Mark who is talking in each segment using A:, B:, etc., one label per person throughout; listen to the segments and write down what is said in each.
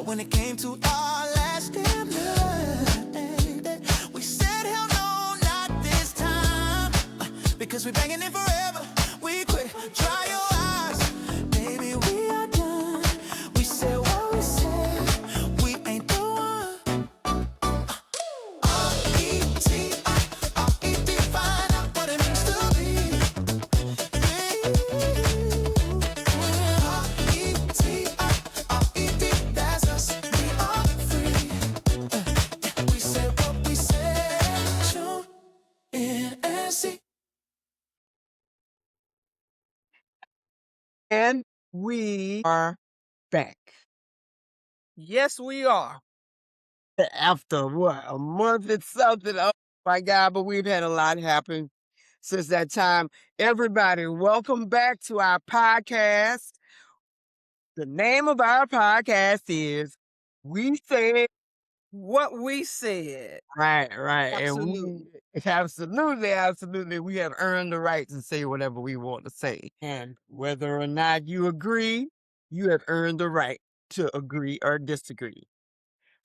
A: But when it came to our last damn night, we said hell no, not this time. Because we banging it forever. We quit. Dry your eyes, baby. We are done. We said what we said. We ain't the one. R-E-T, R-E-T, find out what it means to be. R-E-T, R-E-T, that's us. We are free. We said what we said. Tune in and see.
B: And we are back.
C: Yes, we are.
B: After what, a month and something? Oh my God, but we've had a lot happen since that time. Everybody, welcome back to our podcast. The name of our podcast is We Said.
C: What we said.
B: Right.
C: Absolutely.
B: And absolutely, we have earned the right to say whatever we want to say. And whether or not you agree, you have earned the right to agree or disagree.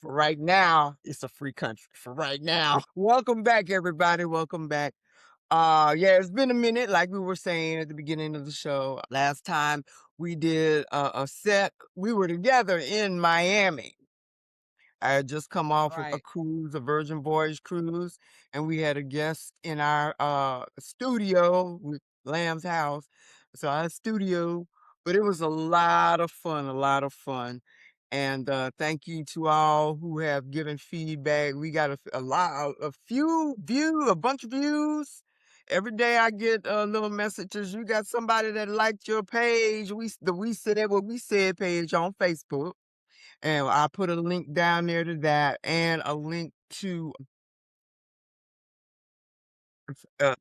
B: For right now, it's a free country. For right now. Welcome back, everybody. Welcome back. Yeah, it's been a minute, like we were saying at the beginning of the show. Last time we did a set, we were together in Miami. I had just come off of a
C: Right.
B: cruise, a Virgin Voyage cruise, and we had a guest in our studio with Lamb's house. So our studio, but it was a lot of fun. And thank you to all who have given feedback. We got a bunch of views. Every day I get little messages. You got somebody that liked your page. We said what we said page on Facebook. And I put a link down there to that and a link to, to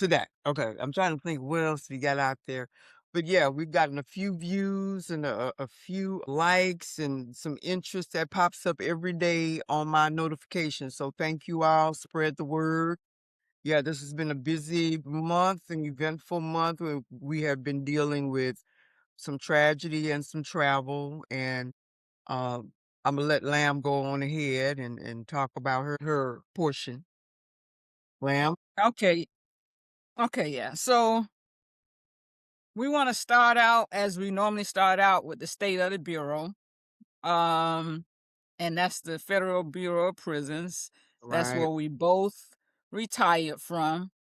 B: that. Okay. I'm trying to think what else we got out there. But yeah, we've gotten a few views and a few likes and some interest that pops up every day on my notifications. So thank you all. Spread the word. Yeah, this has been a busy month, an eventful month. We have been dealing with some tragedy and some travel. And I'm gonna let Lamb go on ahead and talk about her portion. Lamb?
C: Okay. Yeah. So we want to start out as we normally start out with the state of the Bureau. And that's the Federal Bureau of Prisons. That's
B: Right.
C: where we both retired from.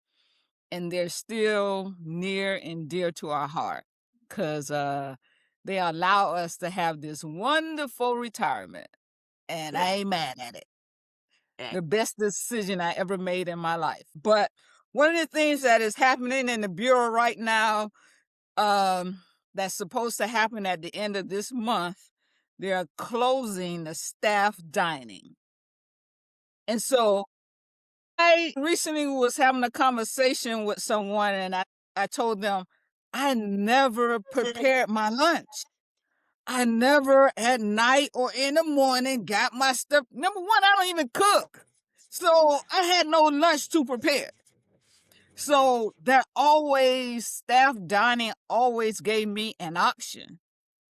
C: And they're still near and dear to our heart because they allow us to have this wonderful retirement. And I ain't mad at it. The best decision I ever made in my life. But one of the things that is happening in the Bureau right now, that's supposed to happen at the end of this month, they're closing the staff dining. And so I recently was having a conversation with someone and I told them I never prepared my lunch. I never at night or in the morning got my stuff. Number one, I don't even cook. So I had no lunch to prepare. So that staff dining always gave me an option.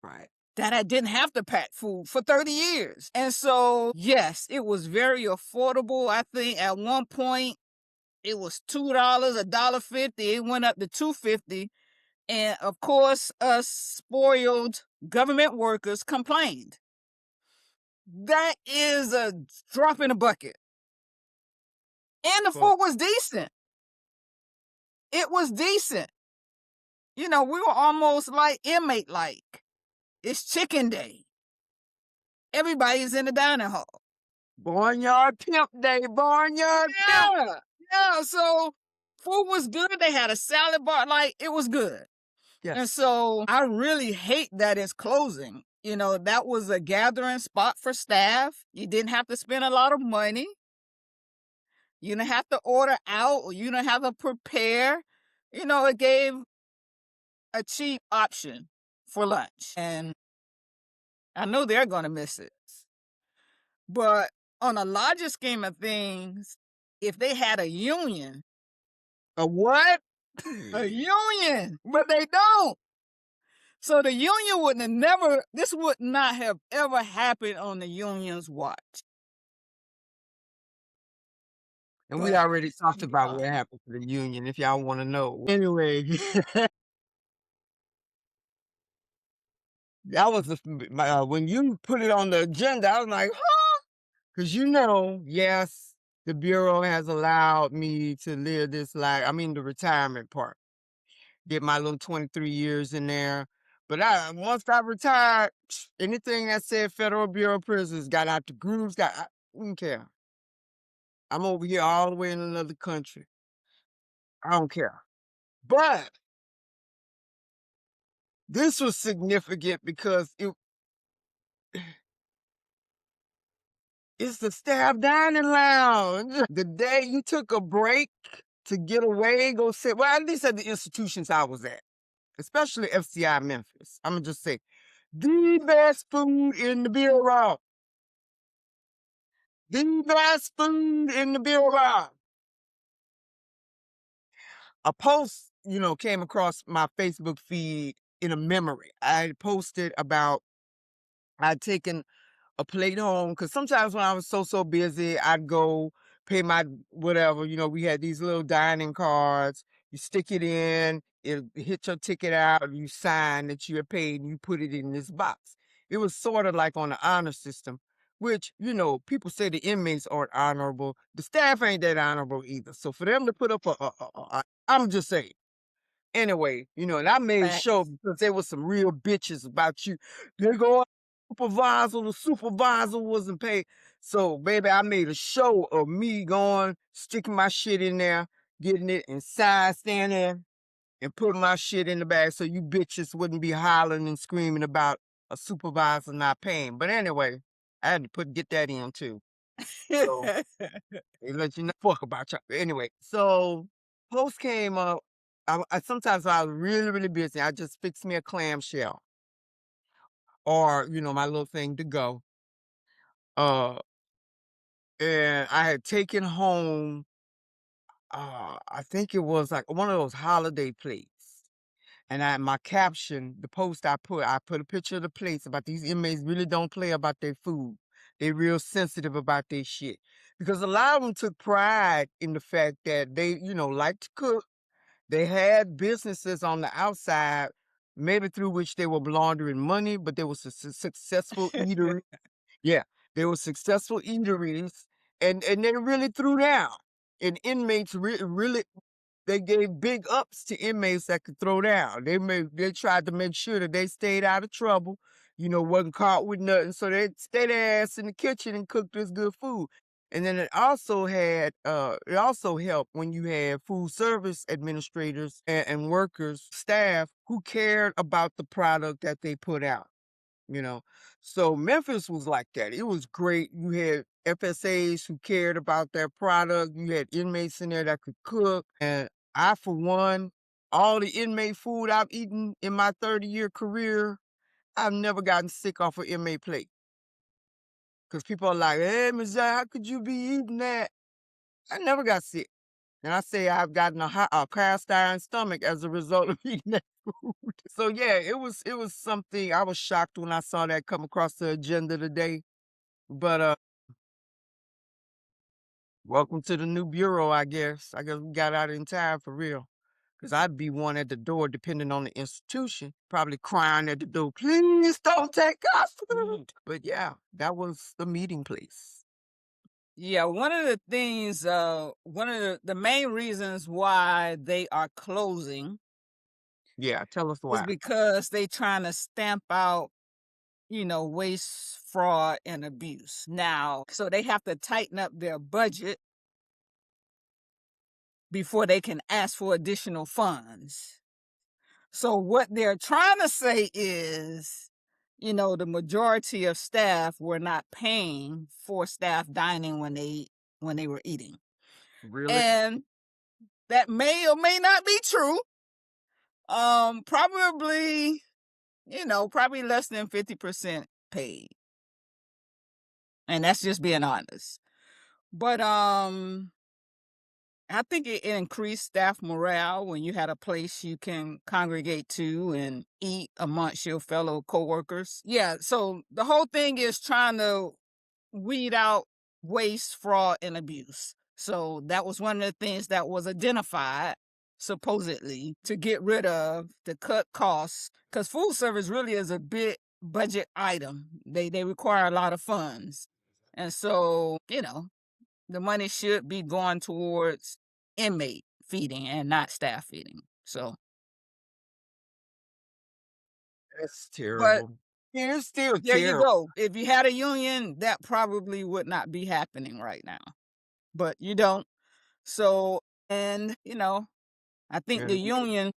B: Right.
C: That I didn't have to pack food for 30 years. And so, yes, it was very affordable. I think at one point it was $2, $1.50. It went up to $2.50. And of course, us spoiled government workers complained. That is a drop in the bucket. And the food was decent. It was decent. You know, we were almost like inmate-like. It's chicken day. Everybody's in the dining hall.
B: Barnyard Pimp Day, Barnyard Pimp.
C: Yeah, so food was good. They had a salad bar. Like, it was good.
B: Yes.
C: And so I really hate that it's closing. You know, that was a gathering spot for staff. You didn't have to spend a lot of money. You didn't have to order out or you didn't have to prepare. You know, it gave a cheap option for lunch. And I know they're going to miss it. But on a larger scheme of things, if they had a union.
B: A what?
C: A union. But they don't. So the union would have never, this would not have ever happened on the union's watch.
B: And we
C: But
B: already talked about what happened to the union, if y'all want to know. Anyway, that was when you put it on the agenda, I was like, huh? Because yes, the Bureau has allowed me to live this life. I mean, the retirement part. Get my little 23 years in there. But once I retired, anything that said Federal Bureau of Prisons got out the grooves, I don't care. I'm over here all the way in another country. I don't care. But this was significant because it's the staff dining lounge. The day you took a break to get away, go sit, well, at least at the institutions I was at, especially FCI Memphis. I'm going to just say, the best food in the Bureau. The best food in the Bureau. A post, came across my Facebook feed in a memory. I posted about I'd taken a plate home because sometimes when I was so busy, I'd go pay my whatever. We had these little dining cards. You stick it in, it hit your ticket out, you sign that you had paid, and you put it in this box. It was sort of like on the honor system, which people say the inmates aren't honorable. The staff ain't that honorable either. So for them to put up I'm just saying. Anyway, and I made sure
C: facts.
B: because there was some real bitches about you. They go the supervisor wasn't paid. So, baby, I made a show of me going, sticking my shit in there, getting it inside, standing and putting my shit in the bag so you bitches wouldn't be hollering and screaming about a supervisor not paying. But anyway, I had to get that in too. So they let you know fuck about you. Anyway, so post came up. Sometimes I was really, really busy. I just fixed me a clamshell or, my little thing to go. Uh, and I had taken home, I think it was like one of those holiday plates. And my caption, the post I put a picture of the plates about these inmates really don't play about their food. They real sensitive about their shit. Because a lot of them took pride in the fact that they, like to cook. They had businesses on the outside, maybe through which they were laundering money, but they were successful eatery. Yeah, they were successful eateries, and they really threw down. And inmates really they gave big ups to inmates that could throw down. They tried to make sure that they stayed out of trouble, wasn't caught with nothing. So they stayed their ass in the kitchen and cooked this good food. And then it also helped when you had food service administrators and workers, staff who cared about the product that they put out you know. So Memphis was like that. It was great. You had FSAs who cared about their product. You had inmates in there that could cook. And I, for one, all the inmate food I've eaten in my 30-year career, I've never gotten sick off an inmate plate. Because people are like, hey, Ms. Zai, how could you be eating that? I never got sick. And I say I've gotten a cast iron stomach as a result of eating that food. So yeah, it was something I was shocked when I saw that come across the agenda today. But welcome to the new bureau, I guess. I guess we got out in time for real. Cause I'd be one at the door, depending on the institution, probably crying at the door, please don't take our food. But yeah, that was the meeting place.
C: Yeah, one of the things, one of the main reasons why they are closing
B: Yeah, tell us
C: is
B: why.
C: because they trying to stamp out, waste, fraud, and abuse. Now, so they have to tighten up their budget before they can ask for additional funds. So what they're trying to say is, the majority of staff were not paying for staff dining when they were eating.
B: Really?
C: And that may or may not be true. Probably, probably less than 50% paid. And that's just being honest. But I think it increased staff morale when you had a place you can congregate to and eat amongst your fellow coworkers. Yeah, so the whole thing is trying to weed out waste, fraud, and abuse. So that was one of the things that was identified supposedly to get rid of, to cut costs, because food service really is a big budget item. They require a lot of funds. And so, the money should be going towards inmate feeding and not staff feeding. So,
B: That's
C: but
B: terrible. Yeah, it's still
C: there you
B: terrible.
C: go. If you had a union, that probably would not be happening right now. But you don't. So, and I think
B: Yeah.
C: the union,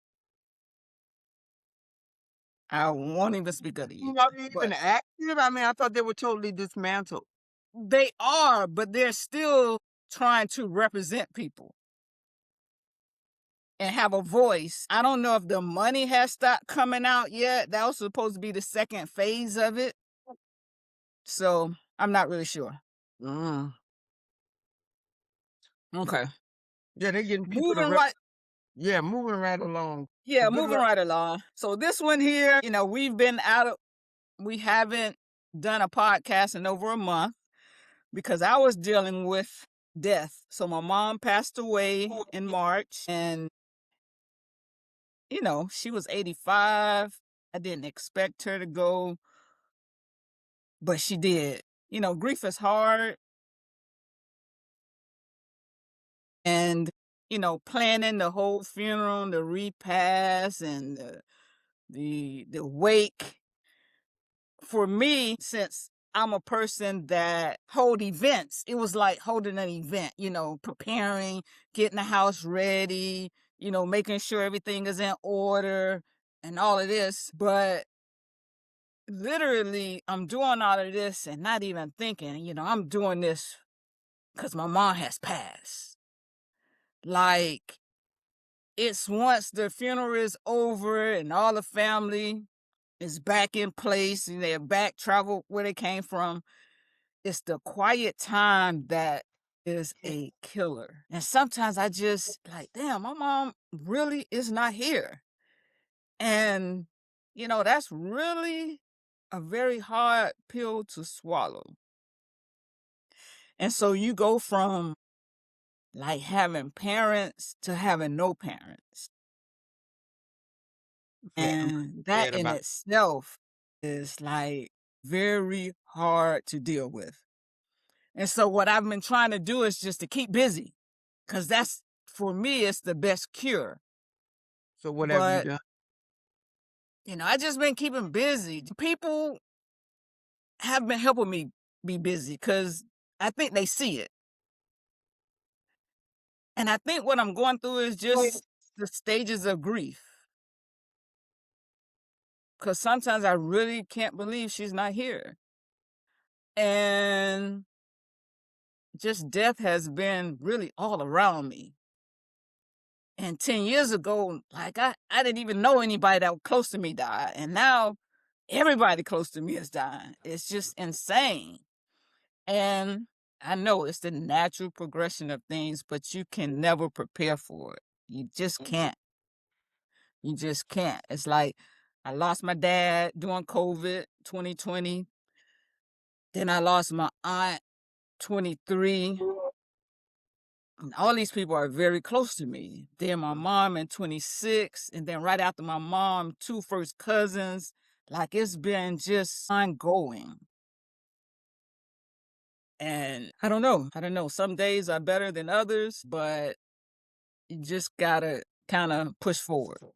C: I won't even speak of the
B: You
C: union,
B: not even
C: but
B: active? I mean, I thought they were totally dismantled.
C: they are, but they're still trying to represent people and have a voice. I don't know if the money has stopped coming out yet. That was supposed to be the second phase of it. So I'm not really sure.
B: Mm.
C: Okay.
B: Yeah, they're getting people to
C: Moving right.
B: yeah, moving right along.
C: Yeah,
B: Good
C: moving
B: luck.
C: right along. So this one here, we haven't done a podcast in over a month because I was dealing with death. So my mom passed away in March, and she was 85. I didn't expect her to go, but she did. Grief is hard, and planning the whole funeral, the repast, and the wake. For me, since I'm a person that hold events, it was like holding an event, preparing, getting the house ready, making sure everything is in order and all of this. But literally, I'm doing all of this and not even thinking, I'm doing this because my mom has passed. Like, it's once the funeral is over and all the family is back in place and they're back travel where they came from. It's the quiet time that is a killer. And sometimes I just like, damn, my mom really is not here. And, that's really a very hard pill to swallow. And so you go from like having parents to having no parents.
B: Yeah, I'm
C: And that
B: glad
C: in
B: about
C: itself is like very hard to deal with. And so what I've been trying to do is just to keep busy, because that's, for me, it's the best cure.
B: So what have you
C: But,
B: done?
C: I just been keeping busy. People have been helping me be busy because I think they see it. And I think what I'm going through is just the stages of grief. Because sometimes I really can't believe she's not here. And just death has been really all around me. And 10 years ago, like I didn't even know anybody that was close to me died. And now everybody close to me is dying. It's just insane. And I know it's the natural progression of things, but you can never prepare for it. You just can't. You just can't. It's like I lost my dad during COVID 2020. Then I lost my aunt 23. And all these people are very close to me. Then my mom in 26, and then right after my mom, 2 first cousins. Like, it's been just ongoing. And I don't know. Some days are better than others, but you just gotta kind of push forward.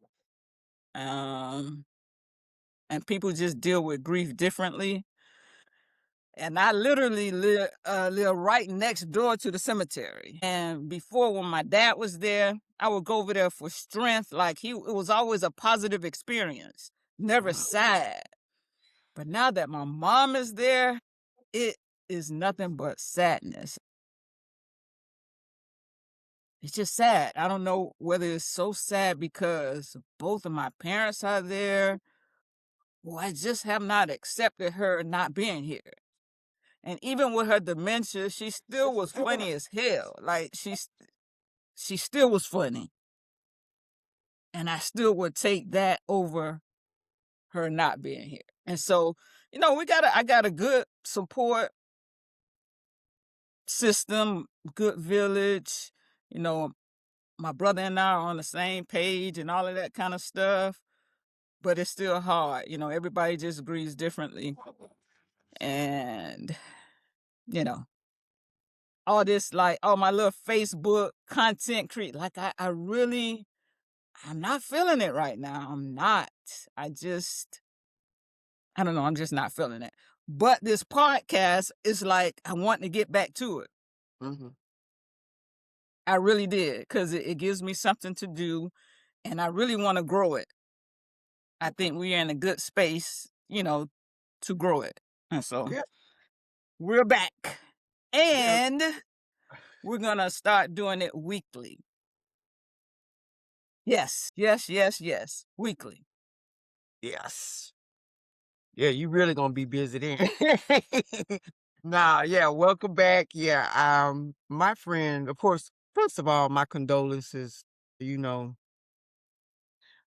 C: And people just deal with grief differently. And I literally live right next door to the cemetery. And before, when my dad was there, I would go over there for strength. Like, it was always a positive experience, never sad. But now that my mom is there, it is nothing but sadness. It's just sad. I don't know whether it's so sad because both of my parents are there, or I just have not accepted her not being here. And even with her dementia, she still was funny as hell. Like, she still was funny. And I still would take that over her not being here. And so, I got a good support system, good village. You know, my brother and I are on the same page and all of that kind of stuff, but it's still hard. Everybody just agrees differently. And, you know, all this like, oh, my little Facebook content create. Like I'm not feeling it right now. I'm not. I just I don't know, I'm just not feeling it. But this podcast is like I want to get back to it.
B: Mhm.
C: I really did because it gives me something to do, and I really want to grow it. I think we're in a good space, to grow it. And so
B: Yeah,
C: we're back,
B: yeah,
C: and we're gonna start doing it weekly. Yes, yes, yes, yes, weekly.
B: yes. Yeah, you really gonna be busy then. Nah, yeah, welcome back. Yeah, my friend, of course, first of all, my condolences. You know,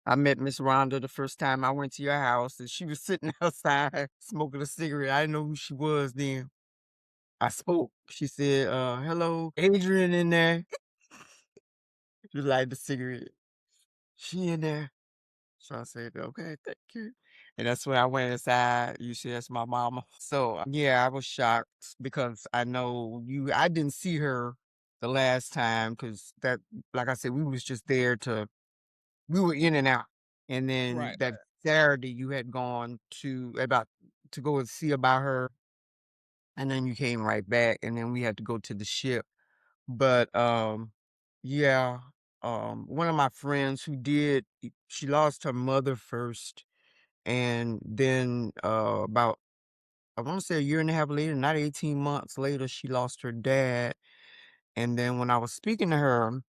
B: I met Miss Rhonda the first time I went to your house, and she was sitting outside smoking a cigarette. I didn't know who she was then. I spoke. She said, hello, Adrian in there. She lighted the cigarette. She in there. So I said, okay, thank you. And that's when I went inside. You see, that's my mama. So yeah, I was shocked because I know I didn't see her the last time because that, like I said, we were in and out. And then
C: Right,
B: that Saturday you had gone to go and see about her. And then you came right back and then we had to go to the ship. But, yeah, one of my friends she lost her mother first, and then, about I wanna say a year and a half later, not 18 months later, she lost her dad, and then when I was speaking to her,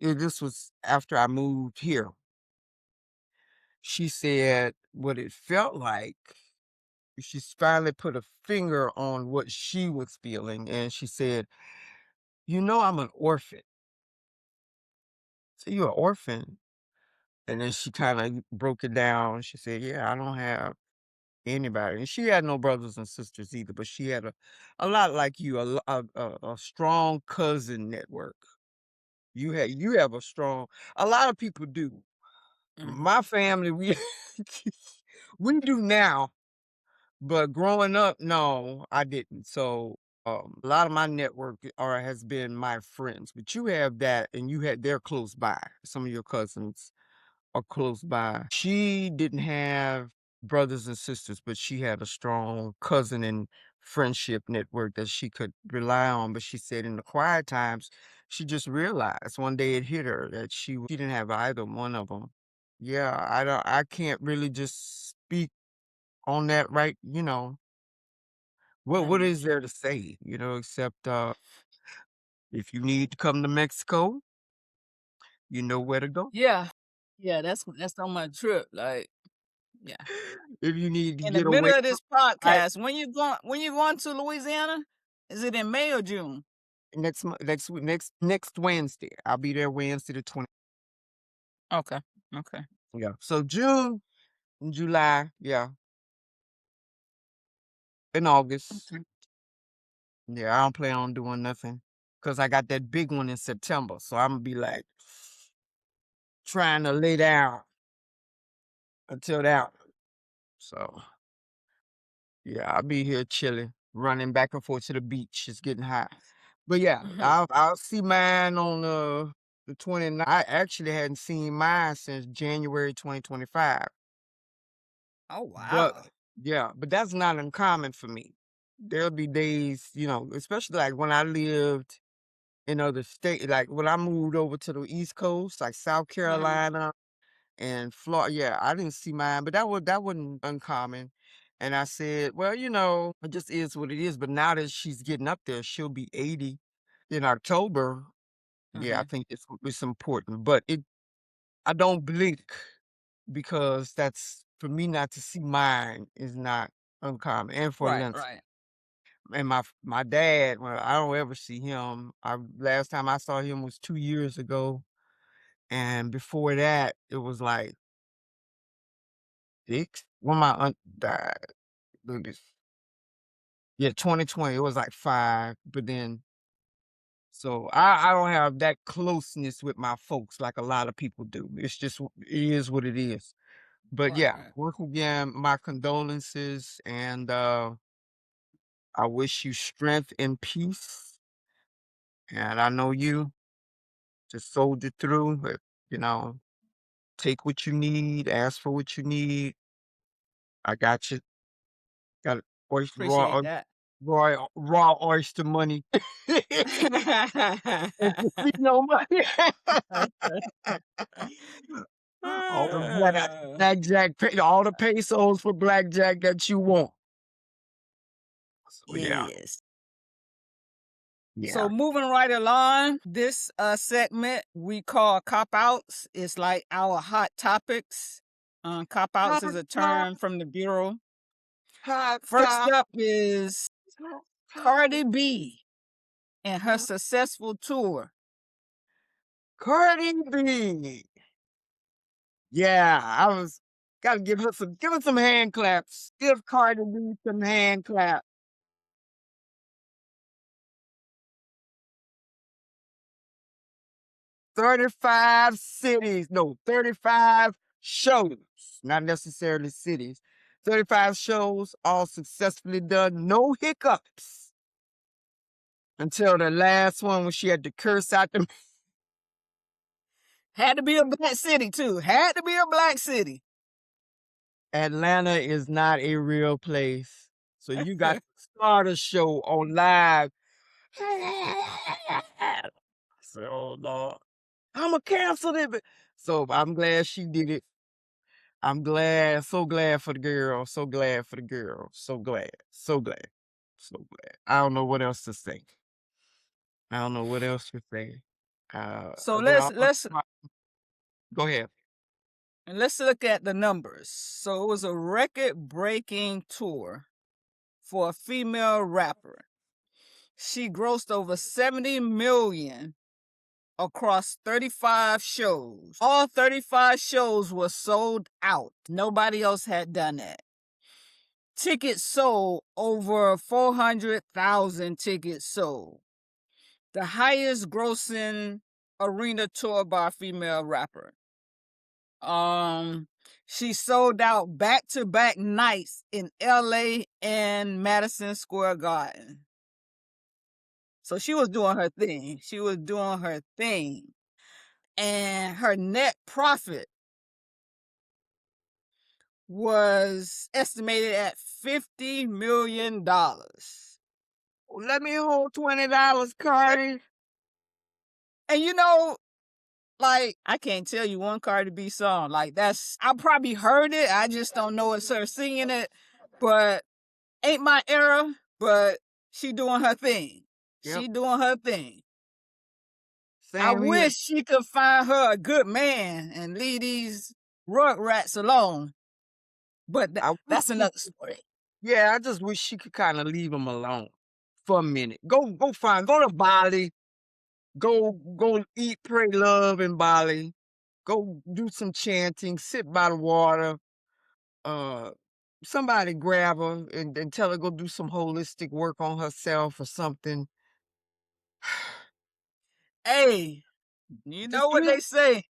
B: this was after I moved here, she said what it felt like. She's finally put a finger on what she was feeling, and she said, I'm an orphan." "So you're an orphan?" And then she kinda broke it down. She said, "Yeah, I don't have anybody." And she had no brothers and sisters either, but she had a lot like you, a strong cousin network. You have a lot of people do.
C: mhm.
B: My family, we we do now, but growing up, no, I didn't. So, a lot of my network has been my friends, but you have that, and they're close by, some of your cousins are close by. She didn't have brothers and sisters, but she had a strong cousin and friendship network that she could rely on. But she said in the quiet times, she just realized one day it hit her that she didn't have either one of them. Yeah, I can't really just speak on that what
C: Mhm.
B: is there to say, except if you need to come to Mexico, you know where to go.
C: Yeah. Yeah, that's on my trip, like, yeah.
B: If you need to
C: In the
B: get
C: middle
B: away
C: of
B: from
C: this
B: I
C: podcast, when you going to Louisiana? Is it in May or June?
B: next Wednesday. I'll be there Wednesday the 20th.
C: Okay. Okay.
B: Yeah. So June, and July, yeah, in August.
C: Okay.
B: Yeah, I don't plan on doing nothing because I got that big one in September. So I'm gonna be like trying to lay down until that. So yeah, I'll be here chilling, running back and forth to the beach. It's getting hot. But yeah,
C: Mhm.
B: I'll see mine on the 29th. I actually hadn't seen mine since January 2025.
C: Oh,
B: But
C: wow.
B: yeah, but that's not uncommon for me. There'll be days, especially like when I lived in other states, like when I moved over to the East Coast, like South
C: Mhm.
B: Carolina and Florida. Yeah, I didn't see mine, but that wasn't uncommon. And I said, well, it just is what it is. But now that she's getting up there, she'll be 80 in October. Yeah, I
C: Mhm.
B: think it's important. But I don't blink because that's for me not to see mine is not uncommon. And for
C: Right,
B: Lynn,
C: right.
B: And my dad, well, I don't ever see him. Last time I saw him was 2 years ago, and before that, it was like 6 when my aunt died. Maybe yeah, 2020, it was like 5, but then so I don't have that closeness with my folks like a lot of people do. It's just it is what it is. But yeah,
C: Right.
B: once again, my condolences, and I wish you strength and peace. And I know you just soldier through, but you know, take what you need, ask for what you need. I got you. Got oyster
C: Appreciate that.
B: raw oyster money. And casino money. All the blackjack, all the pesos for blackjack that you want. So yeah,
C: Yes. So
B: yeah.
C: moving right along, this segment we call cop outs. It's like our hot topics. Cop outs
B: Hot
C: is a
B: top,
C: term from the Bureau.
B: hot
C: First
B: top,
C: up is
B: hot top,
C: Cardi B and her
B: hot
C: successful tour.
B: Cardi B. Yeah, I was gotta give her some hand claps. Give Cardi B some hand claps. 35 cities, no, 35 shows, not necessarily cities. 35 shows, all successfully done, no hiccups until the last one when she had to curse out the
C: Had to be a black city too. Had to be a black city.
B: Atlanta is not a real place. So you got to start a show on live. So, Lord, I'ma cancel it. So I'm glad she did it. I'm glad, so glad for the girl, so glad for the girl, so glad, so glad, so glad. I don't know what else to say. I don't know what else to say.
C: So
B: But go ahead.
C: let's look at the numbers. So it was a record-breaking tour for a female rapper. She grossed over 70 million across 35 shows. All 35 shows were sold out. Nobody else had done that. Tickets sold, over 400,000 tickets sold. The highest grossing arena tour by a female rapper. She sold out back-to-back nights in LA and Madison Square Garden. So she was doing her thing. She was doing her thing. And her net profit was estimated at $50 million.
B: Let me hold $20, Cardi.
C: And like, I can't tell you one Cardi B song. Like, I probably heard it. I just don't know it's her singing it. But ain't my era. But she doing her thing.
B: Yep,
C: She doing her thing. I
B: same here.
C: wish she could find her a good man and leave these rug rats alone. But
B: I wish
C: that's
B: she
C: another
B: could,
C: story.
B: yeah, I just wish she could kind of leave them alone for a minute. Go to Bali. Go eat, pray, love in Bali. Go do some chanting, sit by the water. Uh, Somebody grab her and tell her go do some holistic work on herself or something.
C: Hey, you know
B: Just
C: what
B: leave.
C: they say?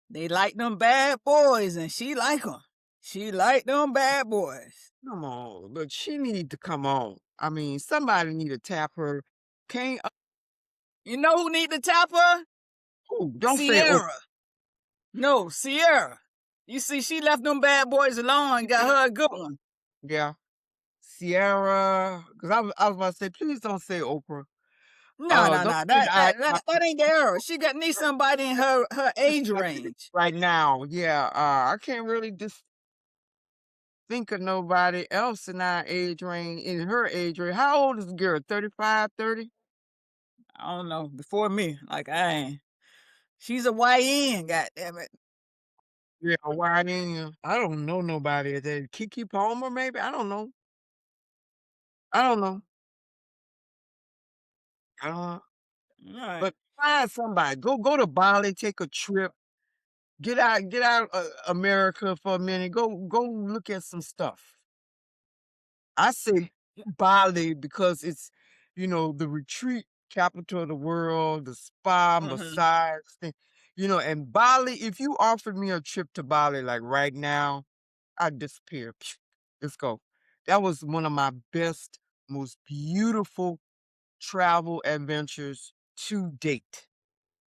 C: They like them bad boys, and she like them. She like them bad boys.
B: Come on, look, she need to come on. I mean, somebody need to tap her. Can't
C: You know who need to tap her?
B: don't say oh
C: Sierra. No, Sierra. You see, she left them bad boys alone and got her a good one.
B: yeah, Sierra. Because I was about to say, please don't say Oprah.
C: No, no,
B: Don't
C: no.
B: say
C: That ain't the era. She need somebody in her age range.
B: right now. Yeah, I can't really just think of nobody else in our age range, in her age range. How old is the girl? 35, 30?
C: I don't know. Before me, like I ain't. She's a YN. God damn it.
B: Yeah, why then? I don't know nobody. Kiki Palmer, maybe? I don't know. I don't know. I don't know.
C: Right.
B: But find somebody. Go to Bali, take a trip. Get out America for a minute. Go look at some stuff. I say Bali because it's, the retreat capital of the world, the spa,
C: Mhm.
B: massage thing, and Bali, if you offered me a trip to Bali like right now, I'd disappear. Let's go. That was one of my best, most beautiful travel adventures to date.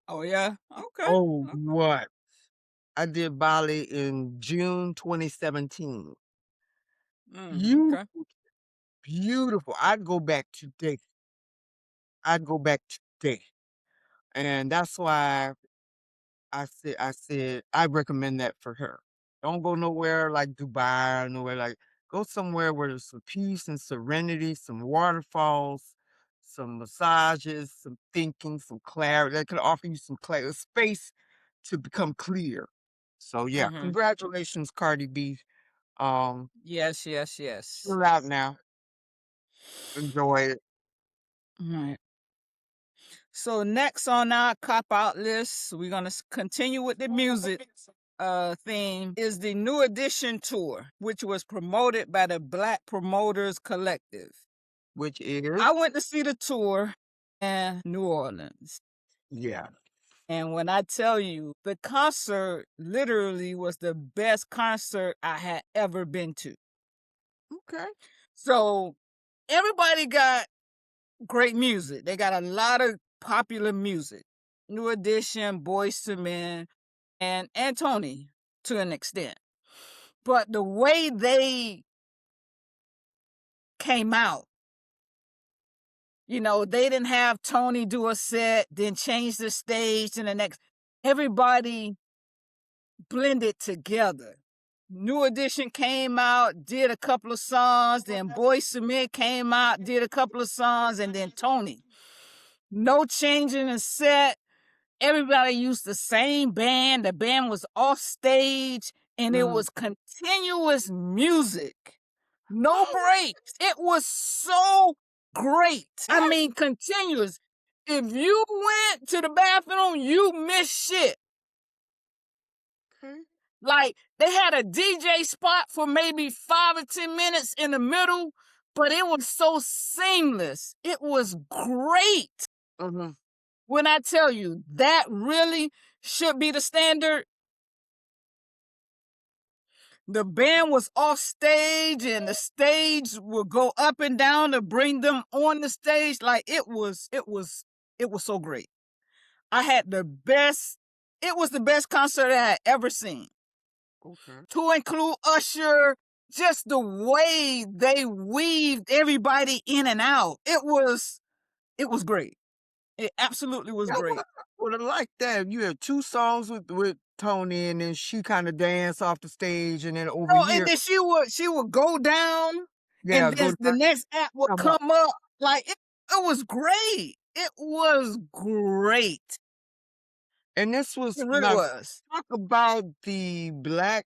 C: Oh, yeah? Okay.
B: Oh,
C: Okay.
B: what? I did Bali in June 2017.
C: Okay.
B: Beautiful, beautiful. I'd go back today. I'd go back today. And that's why I said I recommend that for her. Don't go nowhere like Dubai or nowhere like go somewhere where there's some peace and serenity, some waterfalls, some massages, some thinking, some clarity. That could offer you some space to become clear. So yeah,
C: Mhm.
B: congratulations, Cardi B. Um,
C: Yes, yes, yes.
B: chill out now. Enjoy it.
C: Right. So next on our cop out list, we're gonna continue with the music theme is the New Edition tour, which was promoted by the Black Promoters Collective.
B: Which
C: I
B: is
C: went to see the tour in New Orleans.
B: yeah.
C: And when I tell you, the concert literally was the best concert I had ever been to.
B: Okay.
C: So everybody got great music. They got a lot of popular music. New Edition, Boys to Men, and Tony to an extent. But the way they came out, they didn't have Tony do a set, then change the stage to the next. Everybody blended together. New Edition came out, did a couple of songs, then Boyz II Men came out, did a couple of songs, and then Tony. No changing the set. Everybody used the same band. The band was off stage, and it was continuous music. No breaks. It was so great. I mean, continuous. If you went to the bathroom, you missed shit.
B: Okay.
C: Like, they had a DJ spot for maybe 5 or 10 minutes in the middle, but it was so seamless. It was great.
B: Mm-hmm.
C: When I tell you, that really should be the standard. The band was off stage and the stage would go up and down to bring them on the stage. Like, it was so great. I had the best, it was the best concert I had ever seen.
B: Okay.
C: To include Usher, just the way they weaved everybody in and out. It was great. It absolutely was
B: Yeah,
C: great.
B: would have liked that. You had two songs with Tony, and then she kind of danced off the stage, and then over
C: No, and
B: here,
C: then she would go down,
B: yeah,
C: and
B: go
C: then the
B: down,
C: next act would
B: come up.
C: come up. Like, it was great. It was great.
B: And this was
C: It really
B: now
C: was.
B: talk about the black.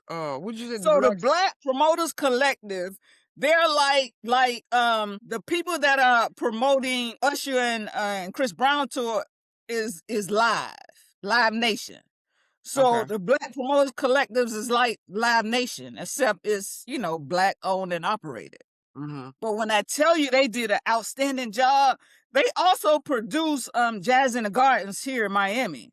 B: What'd you say? The
C: So the
B: black.
C: Black Promoters Collective, they're like the people that are promoting Usher and Chris Brown tour is Live Nation. So
B: Okay.
C: the Black Promoters Collectives is like Live Nation, except it's black owned and operated.
B: Mm-hmm.
C: But when I tell you they did an outstanding job, they also produce Jazz in the Gardens here in Miami.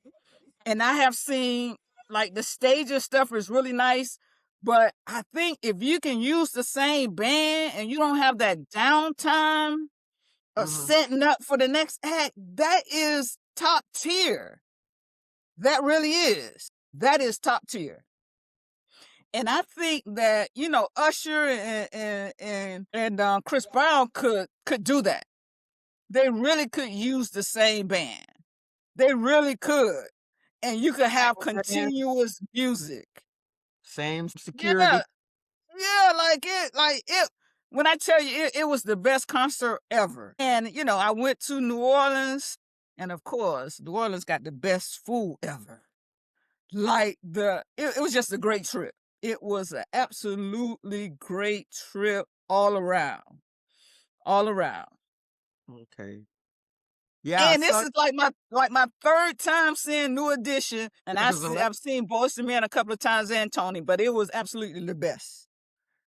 C: And I have seen like the stage and stuff is really nice. But I think if you can use the same band and you don't have that downtime of
B: Mm-hmm.
C: setting up for the next act, that is top tier. That really is. That is top tier. And I think that Usher and Chris Brown could do that. They really could use the same band. They really could, and you could have continuous music.
B: Same
C: Yeah,
B: security.
C: yeah, like it. When I tell you, it was the best concert ever. And I went to New Orleans, and of course, New Orleans got the best food ever. Like it was just a great trip. It was an absolutely great trip all around. all around.
B: Okay. Yeah, I
C: And this
B: saw
C: is like my third time seeing New Edition, and
B: because the
C: I've seen Boyz II Men a couple of times and Tony, but it was absolutely the best.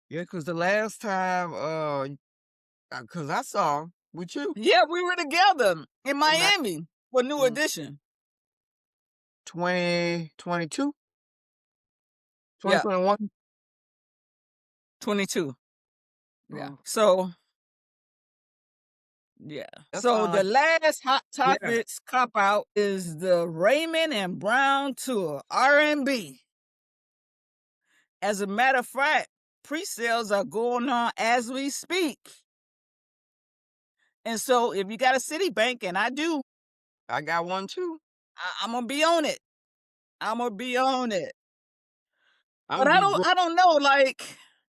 B: the last time, because I saw 'em with you
C: Yeah, we were together in
B: in that
C: Miami for New
B: mm,
C: Edition.
B: 2022,
C: Yeah,
B: 2021.
C: 22. Yeah.
B: Mm,
C: So yeah.
B: that
C: So
B: sound
C: the
B: like
C: last Hot
B: yeah.
C: Topics cop out is the Raymond and Brown tour, R&B. As a matter of fact, pre-sales are going on as we speak. And so if you got a Citibank, and I do,
B: I got one too.
C: I'm gonna be on it. I'm gonna be on it.
B: I'm
C: But
B: gonna
C: I
B: be
C: don't
B: broke.
C: I don't know, like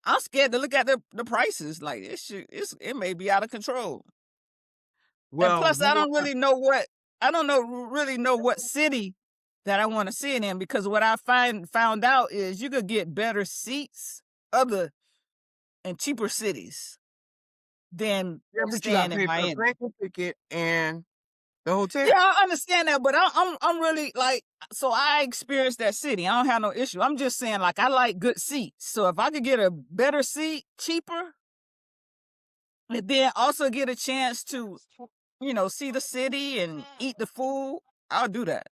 C: I'm scared to look at the prices. Like it may be out of control. And
B: Well,
C: plus
B: you know,
C: I don't know really know what city that I want to see it in, because what I found out is you could get better seats other and cheaper cities than
B: yeah, but you gotta
C: staying in
B: pay for the
C: Miami.
B: plane ticket and the hotel.
C: Yeah, I understand that, but I'm really like, so I experienced that city. I don't have no issue. I'm just saying, like, I like good seats. So if I could get a better seat, cheaper, and then also get a chance to, see the city and eat the food, I'll do that.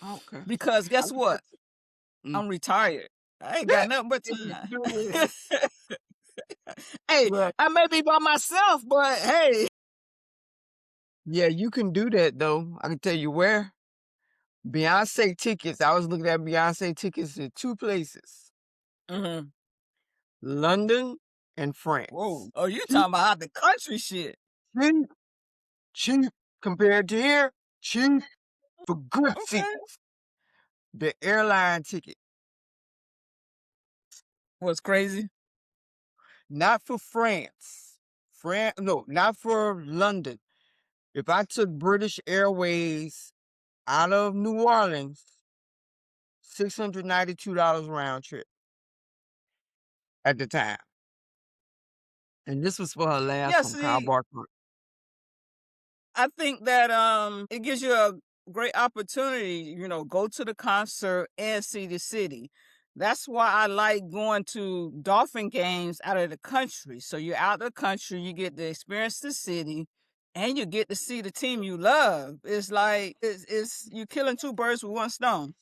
B: Okay.
C: Because
B: I
C: guess
B: looked
C: what?
B: at mm.
C: I'm retired. I ain't got nothing but
B: You
C: time.
B: do it.
C: Hey,
B: Well,
C: I may be by myself, but hey.
B: yeah, you can do that though. I can tell you where. Beyonce tickets. I was looking at Beyonce tickets in two places:
C: Mm-hmm.
B: London and France.
C: Whoa. Oh, you
B: Cheap,
C: talking about out the country shit.
B: cheap, cheap compared to here. Cheap for good
C: Okay.
B: seats. The airline ticket,
C: What's crazy?
B: not for France. No, not for London. If I took British Airways out of New Orleans, $692 round trip at the time. And this was for her last
C: Yeah,
B: one, Kyle
C: see,
B: Barker.
C: I think that it gives you a great opportunity, go to the concert and see the city. That's why I like going to Dolphin games out of the country. So you're out of the country, you get to experience the city, and you get to see the team you love. It's like it's you killing two birds with one stone.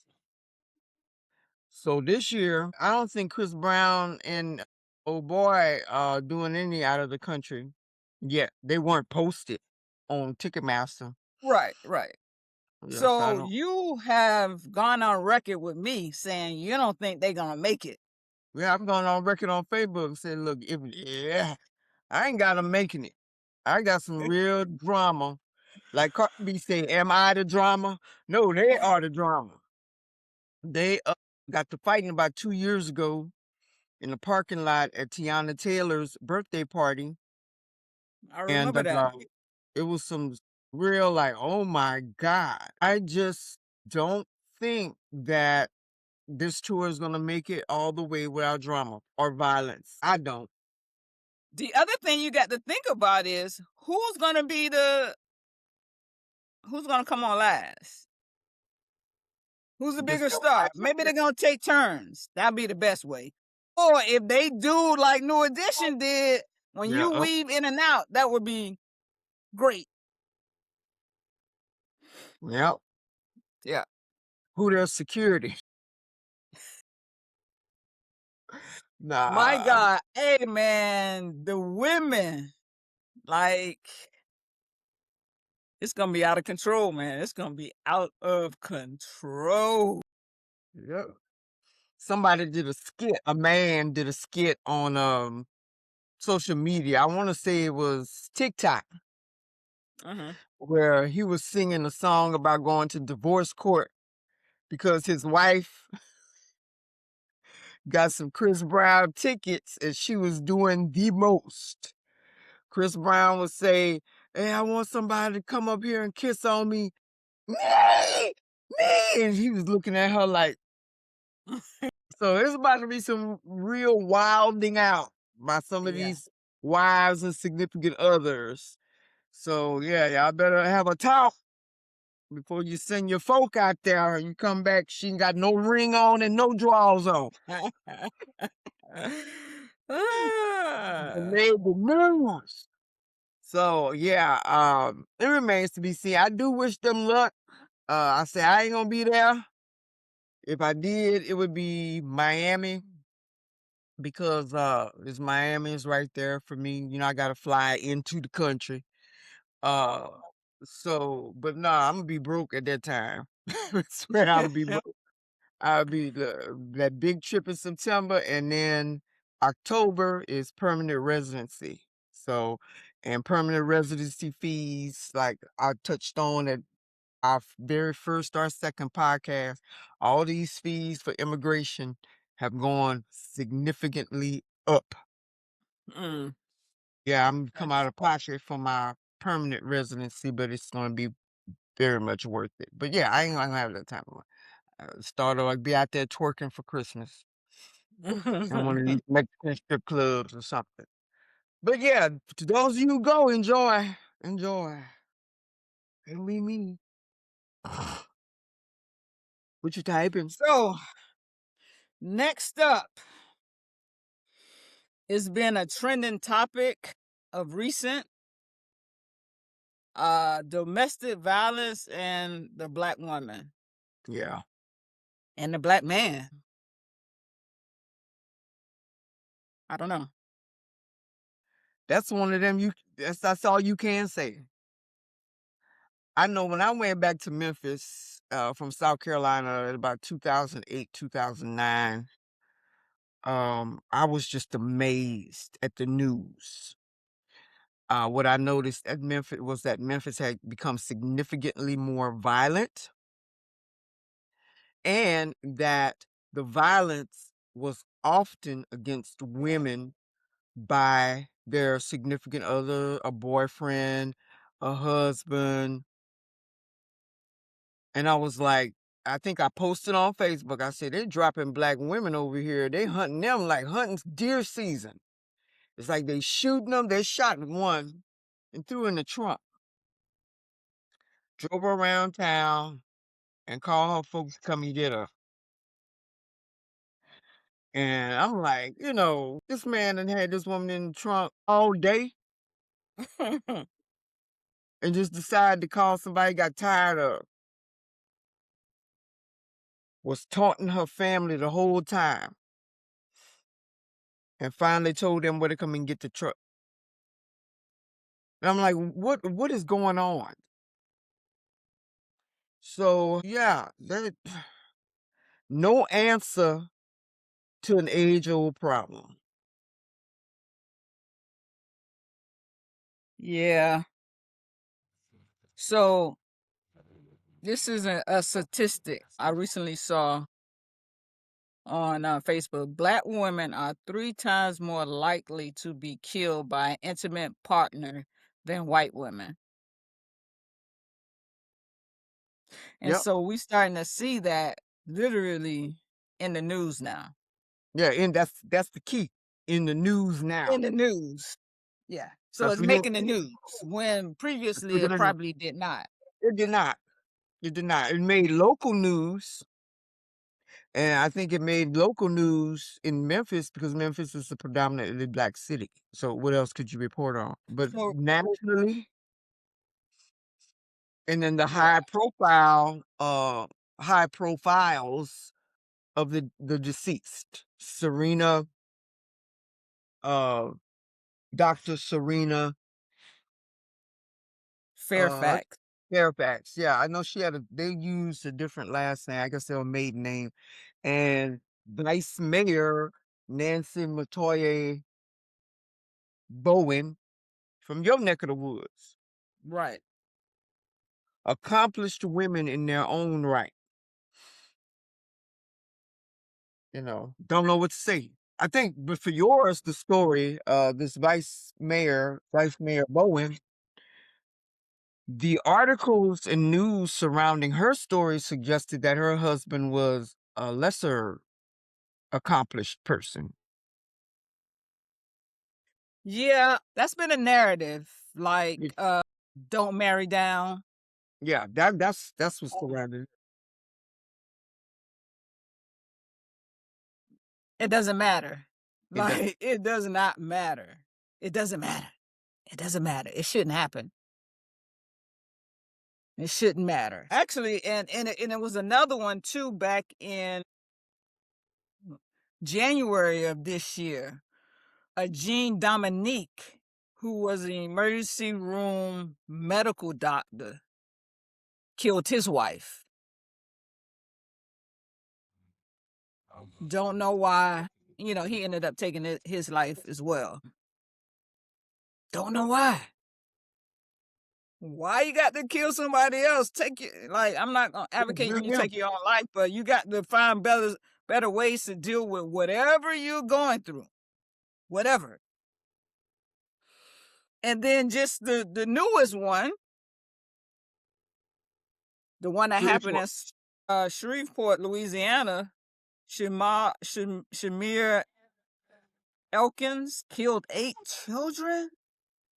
B: So this year, I don't think Chris Brown and oh boy doing any out of the country yet. They weren't posted on Ticketmaster.
C: Right, right.
B: Yes, I
C: So
B: don't.
C: you have gone on record with me saying you don't think they're gonna make it.
B: Yeah, I'm going on record on Facebook and said, look, I ain't got them making it. I got some real drama. Like Cardi B say, am I the drama? No, they are the drama. They got to fighting about 2 years ago in the parking lot at Tiana Taylor's birthday party.
C: I
B: And
C: remember that.
B: it was some real, like, oh my God. I just don't think that this tour is going to make it all the way without drama or violence. I don't.
C: The other thing you got to think about is who's gonna come on last? Who's the
B: This
C: bigger star? Maybe
B: yeah.
C: they're gonna take turns. That'd be the best way. Or if they do like New Edition did, when
B: Yeah.
C: you weave in and out, that would be great.
B: Yeah.
C: Yeah.
B: Who their security?
C: My
B: Nah.
C: God. Hey man, the women, like, it's gonna be out of control, man. It's gonna be out of control.
B: Yeah. Somebody did a skit. A man did a skit on social media. I want to say it was TikTok,
C: Uh-huh.
B: where he was singing a song about going to divorce court because his wife got some Chris Brown tickets and she was doing the most. Chris Brown would say, hey, I want somebody to come up here and kiss on me. Me, me. And he was looking at her like, so it's about to be some real wilding out by some of
C: Yeah.
B: these wives and significant others. So yeah, y'all better have a talk before you send your folk out there and you come back, she ain't got no ring on and no drawers on. It
C: Ah.
B: made the news. So yeah, it remains to be seen. I do wish them luck. I say I ain't gonna be there. If I did, it would be Miami because it's Miami is right there for me. You know, I gotta fly into the country. Uh so but nah, I'm gonna be broke at that time. I swear I'm gonna be broke. I'll be that big trip in September, and then October is permanent residency. So, and permanent residency fees, like I touched on at our very first or second podcast, all these fees for immigration have gone significantly up.
C: Mm,
B: Yeah, I'm come out
C: that's
B: of pocket for my permanent residency, but it's going to be very much worth it. But yeah, I ain't gonna have that time. Start like be out there twerking for Christmas in one of these Mexican strip clubs or something. But yeah, to those of you who go, enjoy. Enjoy. And we me. What you typing?
C: So, next up, it's been a trending topic of recent domestic violence and the black woman
B: Yeah.
C: and the black man. I don't know.
B: That's one of them that's all you can say. I know when I went back to Memphis from South Carolina at about 2008, 2009, I was just amazed at the news. What I noticed at Memphis was that Memphis had become significantly more violent and that the violence was often against women by their significant other, a boyfriend, a husband. And I was like, I think I posted on Facebook, I said, they're dropping black women over here. They hunting them like hunting deer season. It's like they shooting them. They shot one and threw in the trunk, drove her around town and called her folks to come and get her. And I'm like, this man done had this woman in the trunk all day and just decided to call somebody he got tired of. Was taunting her family the whole time. And finally told them where to come and get the truck. And I'm like, what is going on? So yeah, no answer to an age-old problem.
C: Yeah. So, this is a statistic I recently saw on Facebook. Black women are 3 times more likely to be killed by an intimate partner than white women. And
B: Yep.
C: so we starting to see that literally in the news now.
B: Yeah, and that's the key. In the news now.
C: In the news. Yeah. So
B: Because
C: it's
B: we didn't
C: making the news when previously
B: it
C: it probably did not.
B: did not. It did not. It made local news. And I think it made local news in Memphis because Memphis is a predominantly black city. So what else could you report on? But
C: So
B: nationally, and then the
C: yeah,
B: high profiles of the deceased. Serena, uh, Dr. Serena uh
C: Fairfax.
B: Fairfax. Yeah, I know they used a different last name. I guess their maiden name. And Vice Mayor Nancy Matoye Bowen from your neck of the woods.
C: Right.
B: Accomplished women in their own right. Don't know what to say. I think, but for yours, the story, this Vice Mayor Bowen, the articles and news surrounding her story suggested that her husband was a lesser accomplished person.
C: Yeah, that's been a narrative,
B: Y
C: like, "Don't marry down."
B: yeah, that's what's surrounding.
C: It doesn't matter.
B: It does.
C: Like, it does not matter. It doesn't matter. It doesn't matter. It shouldn't happen. It shouldn't matter. Actually, and it was another one too back in January of this year. A Jean Dominique, who was an emergency room medical doctor, killed his wife. Don't know why. He ended up taking his life as well. Don't know why. Why you got to kill somebody else? Take your like. I'm not advocating you
B: Yeah,
C: take your own life, but you got to find better ways to deal with whatever you're going through, whatever. And then just the newest one, the one that happened in Shreveport, Louisiana. Shamir Elkins killed 8 children.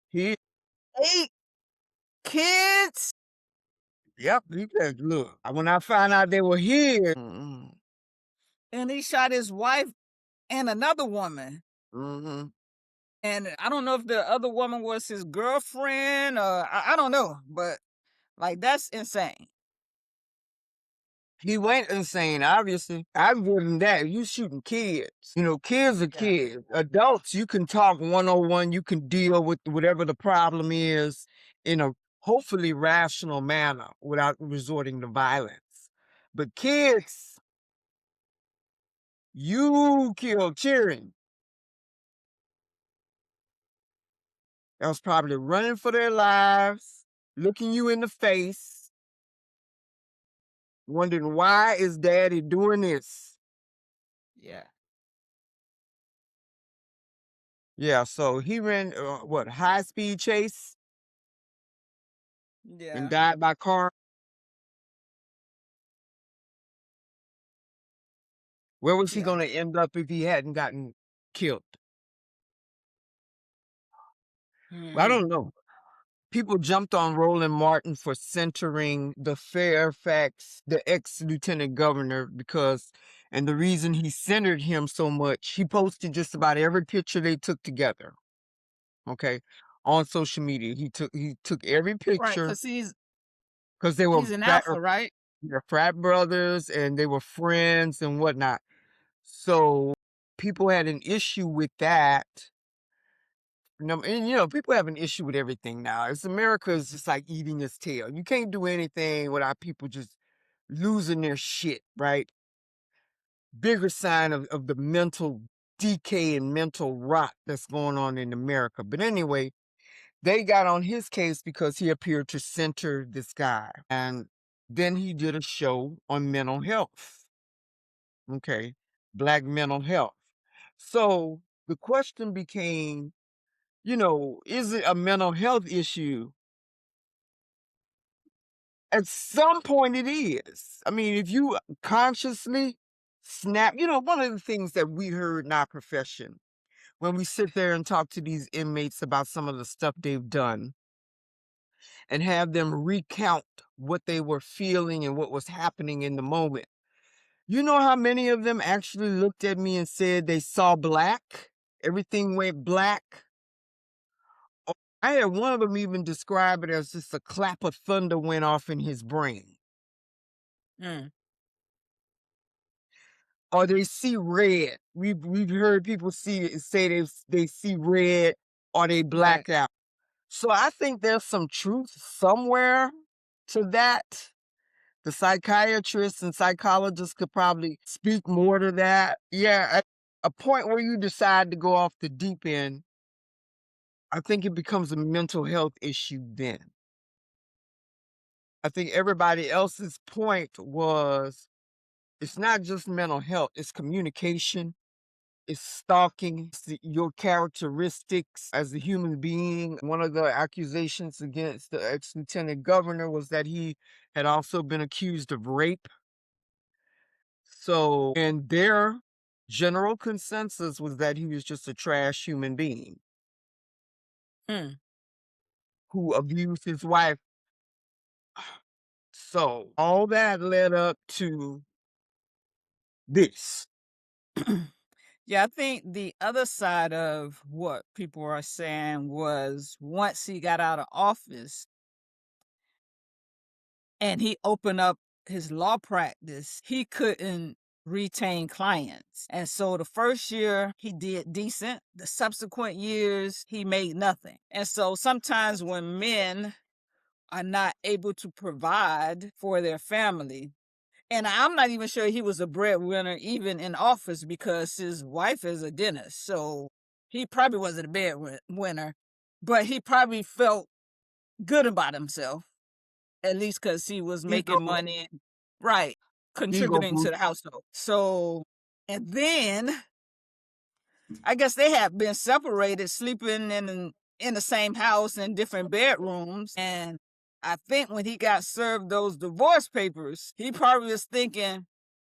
B: he
C: 8 kids.
B: yep, he said, "Look, when I found out they were here."
C: And he shot his wife and another woman.
B: Mhm.
C: And I don't know if the other woman was his girlfriend or I don't know, but like that's insane.
B: He went insane, obviously. I wouldn't that. You shooting kids. Kids are
C: Yeah.
B: kids. Adults, you can talk 101, you can deal with whatever the problem is in a hopefully rational manner without resorting to violence. But kids, you killed cheering. That was probably running for their lives, looking you in the face, wondering why is daddy doing this?
C: Yeah.
B: Yeah, so he ran high speed chase and
C: Yeah.
B: died by car. Where was he
C: Yeah.
B: gonna end up if he hadn't gotten killed? Well, I
C: Hmm.
B: don't know. People jumped on Roland Martin for centering the Fairfax, the ex-lieutenant governor, and the reason he centered him so much, he posted just about every picture they took together. Okay, on social media, he took every
C: Right,
B: picture
C: because he's
B: because they were
C: he's an alpha, right?
B: they're frat brothers and they were friends and whatnot. So people had an issue with that. And people have an issue with everything now. It's America is just like eating its tail. You can't do anything without people just losing their shit, right? Bigger sign of the mental decay and mental rot that's going on in America. But anyway, they got on his case because he appeared to center this guy. And then he did a show on mental health. Okay. Black mental health. So the question became, is it a mental health issue? At some point it is. I mean, if you consciously snap, one of the things that we heard in our profession when we sit there and talk to these inmates about some of the stuff they've done and have them recount what they were feeling and what was happening in the moment. You know how many of them actually looked at me and said they saw black? Everything went black. I had one of them even describe it as just a clap of thunder went off in his brain.
C: Mm.
B: Or they see red. We've heard people say they see red or they
C: Right.
B: black out. So I think there's some truth somewhere to that. The psychiatrists and psychologists could probably speak more to that. Yeah, at a point where you decide to go off the deep end, I think it becomes a mental health issue then. I think everybody else's point was it's not just mental health, it's communication, it's stalking, your characteristics as a human being. One of the accusations against the ex lieutenant governor was that he had also been accused of rape. So, and their general consensus was that he was just a trash human being.
C: Mm.
B: who abused his wife. So all that led up to this.
C: Yeah, I think the other side of what people are saying was once he got out of office and he opened up his law practice, he couldn't retain clients. And so the first year he did decent, the subsequent years he made nothing. And so sometimes when men are not able to provide for their family, and I'm not even sure he was a breadwinner even in office because his wife is a dentist. So he probably wasn't a breadwinner, but he probably felt good about himself, at least because he was making
B: Ego,
C: money, right,
B: ego
C: contributing to
B: boost.
C: the household. So, and then I guess they have been separated, sleeping in the same house in different bedrooms. And I think when he got served those divorce papers, he probably was thinking,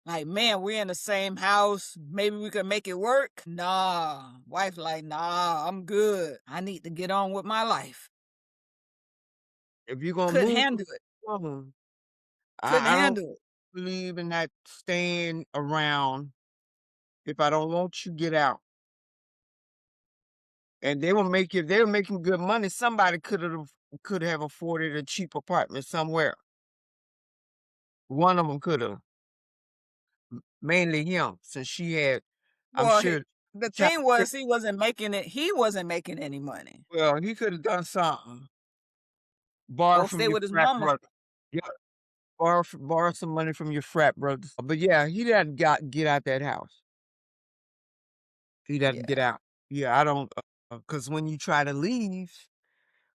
C: like, man, we're in the same house. Maybe we could make it work. Nah, wife, like, nah, I'm good. I need to get on with my life.
B: If you're gonna
C: Couldn't
B: move
C: handle it.
B: woman,
C: Couldn't
B: I don't
C: handle it.
B: believe in that staying around. If I don't want you, get out. And they were making good money. Somebody could have afforded a cheap apartment somewhere. One of them could have, mainly him, since she had, I'm
C: Well,
B: sure,
C: the
B: child
C: thing
B: care.
C: was, he wasn't making it. He wasn't making any money.
B: Well, he could have done something. Borrow
C: Go
B: from
C: stay
B: your
C: with his
B: frat
C: mama.
B: brother. Yeah, borrow some money from your frat brothers. But yeah, he didn't got get out that house. He doesn't
C: Yeah.
B: get out. Yeah, I don't, because when you try to leave,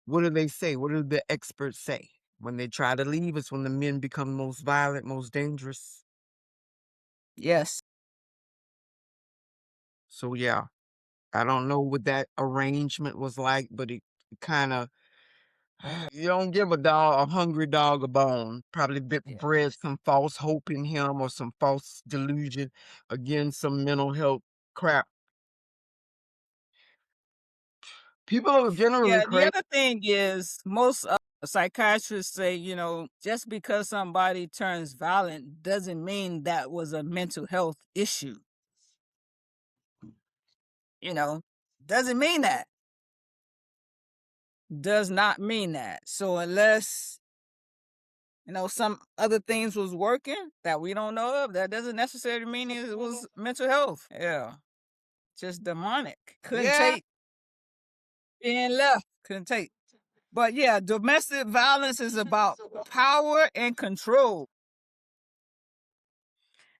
B: what do they say? What do the experts say? When they try to leave, it's when the men become most violent, most dangerous.
C: Yes.
B: So yeah, I don't know what that arrangement was like, but it kind of you don't give a hungry dog a bone. Probably
C: Yeah.
B: bred some false hope in him or some false delusion, again, some mental health crap. People are generally
C: Yeah, the
B: crazy.
C: other thing is most psychiatrists say, just because somebody turns violent doesn't mean that was a mental health issue. You know, doesn't mean that. Does not mean that. So unless, some other things was working that we don't know of, that doesn't necessarily mean it was mental health. Yeah. Just demonic. Couldn't
B: Yeah,
C: take being left. Couldn't take. But yeah, domestic violence is about power and control.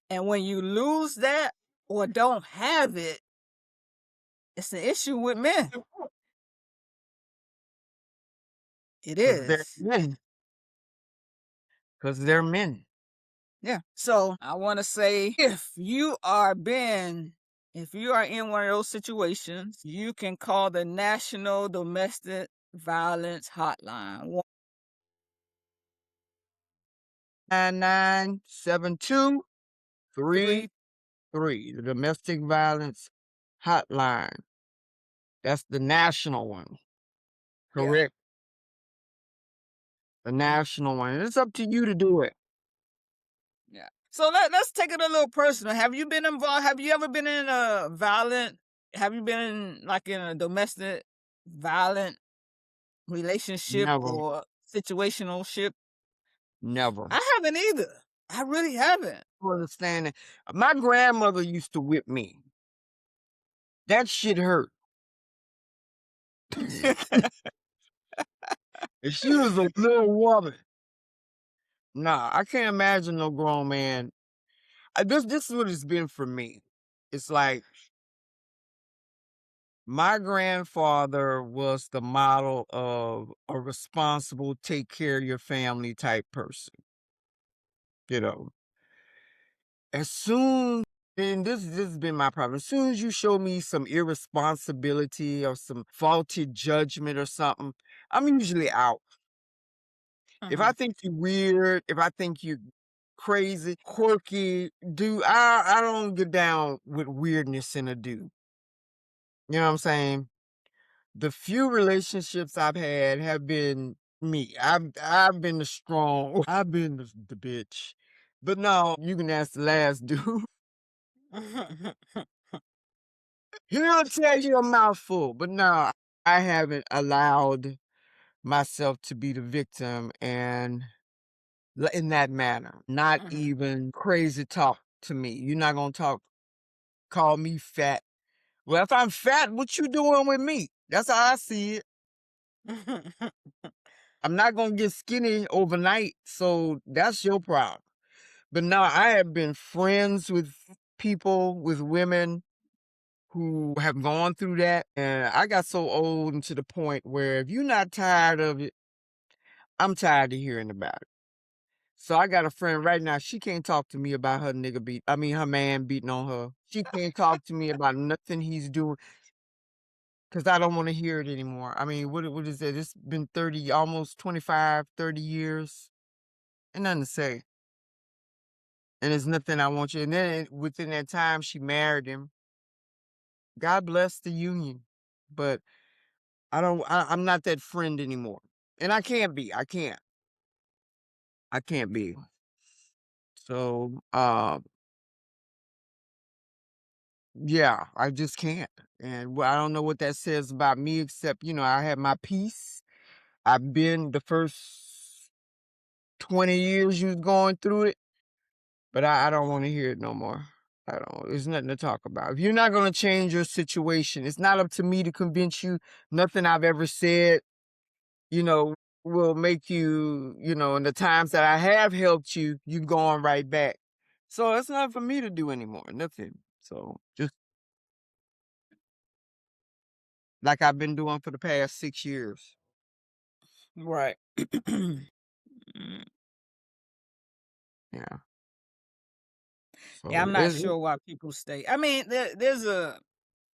C: And when you lose that or don't have it, it's an issue with men. It
B: because they're
C: is.
B: men. Because they're men.
C: Yeah. So I want to say if you are in one of those situations, you can call the National Domestic Violence Hotline.
B: 997233,
C: 3.
B: the domestic violence hotline. That's the national one.
C: Yeah.
B: Correct. The national one. It's up to you to do it.
C: Yeah. So let's take it a little personal. Have you been involved? Have you ever been in a violent? Have you been in a domestic violent relationship
B: Never,
C: or situational ship?
B: never.
C: I haven't either. I really haven't.
B: You understand that? My grandmother used to whip me. That shit hurt. And she was a little woman. Nah, I can't imagine no grown man. This is what it's been for me. It's like my grandfather was the model of a responsible, take care of your family type person. You know, as soon and this has been my problem. As soon as you show me some irresponsibility or some faulty judgment or something, I'm usually out. If I
C: Mhm.
B: think you're weird, if I think you're crazy, quirky, dude, I don't get down with weirdness in a dude. You know what I'm saying? The few relationships I've had have been me. I've been the strong. I've been the bitch. But no, you can ask the last dude. He'll tell you a mouthful. But no, I haven't allowed myself to be the victim and in that manner. Not even crazy talk to me. You're not gonna call me fat. Well, if I'm fat, what you doing with me? That's how I see it. I'm not gonna get skinny overnight, so that's your problem. But now I have been friends with people, with women who have gone through that, and I got so old and to the point where if you're not tired of it, I'm tired of hearing about it. So I got a friend right now, she can't talk to me about her man beating on her. She can't talk to me about nothing he's doing because I don't want to hear it anymore. I mean, what is it? It's been 30, almost 25, 30 years. And nothing to say. And there's nothing I want you. And then within that time, she married him. God bless the union. But I'm not that friend anymore. And I can't be. I can't. I can't be. So, yeah, I just can't. And I don't know what that says about me, except, I have my peace. I've been the first 20 years you was going through it, but I don't want to hear it no more. I don't. There's nothing to talk about. If you're not going to change your situation, it's not up to me to convince you. Nothing I've ever said, you know, will make you, in the times that I have helped you, you going right back. So it's not for me to do anymore. Nothing. So just like I've been doing for the past 6 years.
C: Right.
B: Yeah.
C: Yeah,
B: So
C: I'm not sure why people stay. I mean,
B: there's a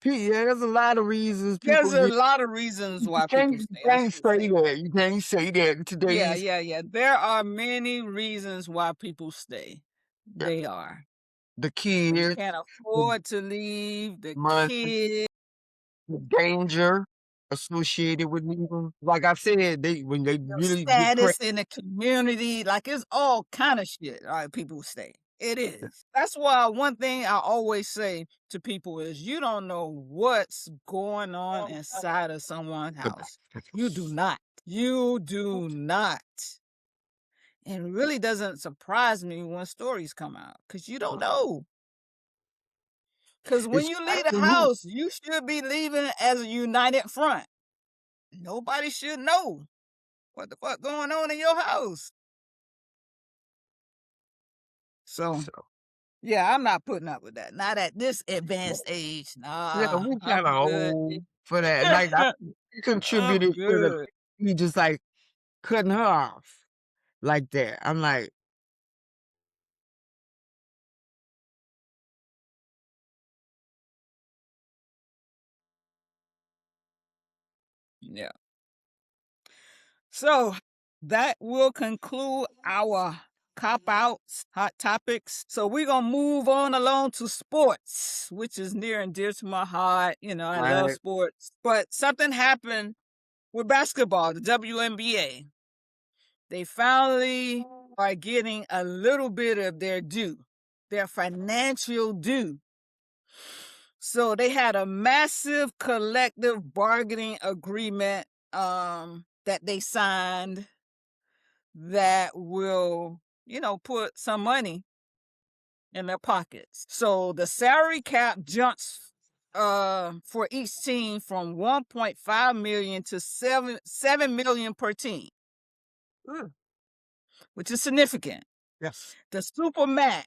B: lot of reasons people
C: there's a
B: get.
C: lot of reasons
B: You
C: why
B: can't,
C: people
B: you
C: stay. I
B: can't
C: should
B: say
C: say.
B: that. You can't say that in
C: Yeah,
B: today's.
C: yeah, yeah. There are many reasons why people stay.
B: Yeah,
C: They are.
B: the
C: You
B: kids,
C: can't
B: the
C: afford to leave the
B: money,
C: kids,
B: the danger associated with leaving. Like I said, when they
C: your
B: really get crazy.
C: status in the community. Like it's all kind of shit. All right, people stay. It is. That's why one thing I always say to people is you don't know what's going on inside of someone's house. You do not. You do not. And it really doesn't surprise me when stories come out because you don't know. Because when you leave the
B: Especially me.
C: house, you should be leaving as a united front. Nobody should know what the fuck going on in your house. So,
B: So,
C: yeah, I'm not putting up with that. Not at this advanced age.
B: yeah,
C: Nah,
B: we kind
C: I'm
B: of
C: good.
B: old for that. Like I
C: I'm
B: contributed to the
C: good.
B: he just like cutting her off like that. I'm like,
C: Yeah. So that will conclude our cop outs, hot topics. So we're gonna move on along to sports, which is near and dear to my heart. I love
B: right,
C: sports. But something happened with basketball, the WNBA. They finally are getting a little bit of their due, their financial due. So they had a massive collective bargaining agreement that they signed that will, put some money in their pockets. So the salary cap jumps for each team from 1.5 million to 7 million per team, which is significant.
B: yes,
C: The super max,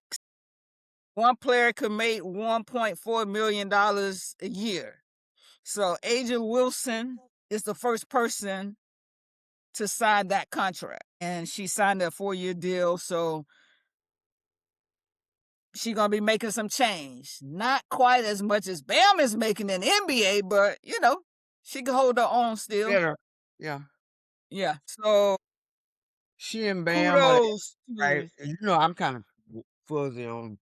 C: one player could make $1.4 million a year. So Aja Wilson is the first person to sign that contract, and she signed a 4-year deal. So she's gonna be making some change. Not quite as much as Bam is making in the NBA, but she can hold her own still.
B: better, yeah.
C: Yeah. So
B: She and Bam are
C: kudos
B: right.
C: to
B: And I'm kind of fuzzy on.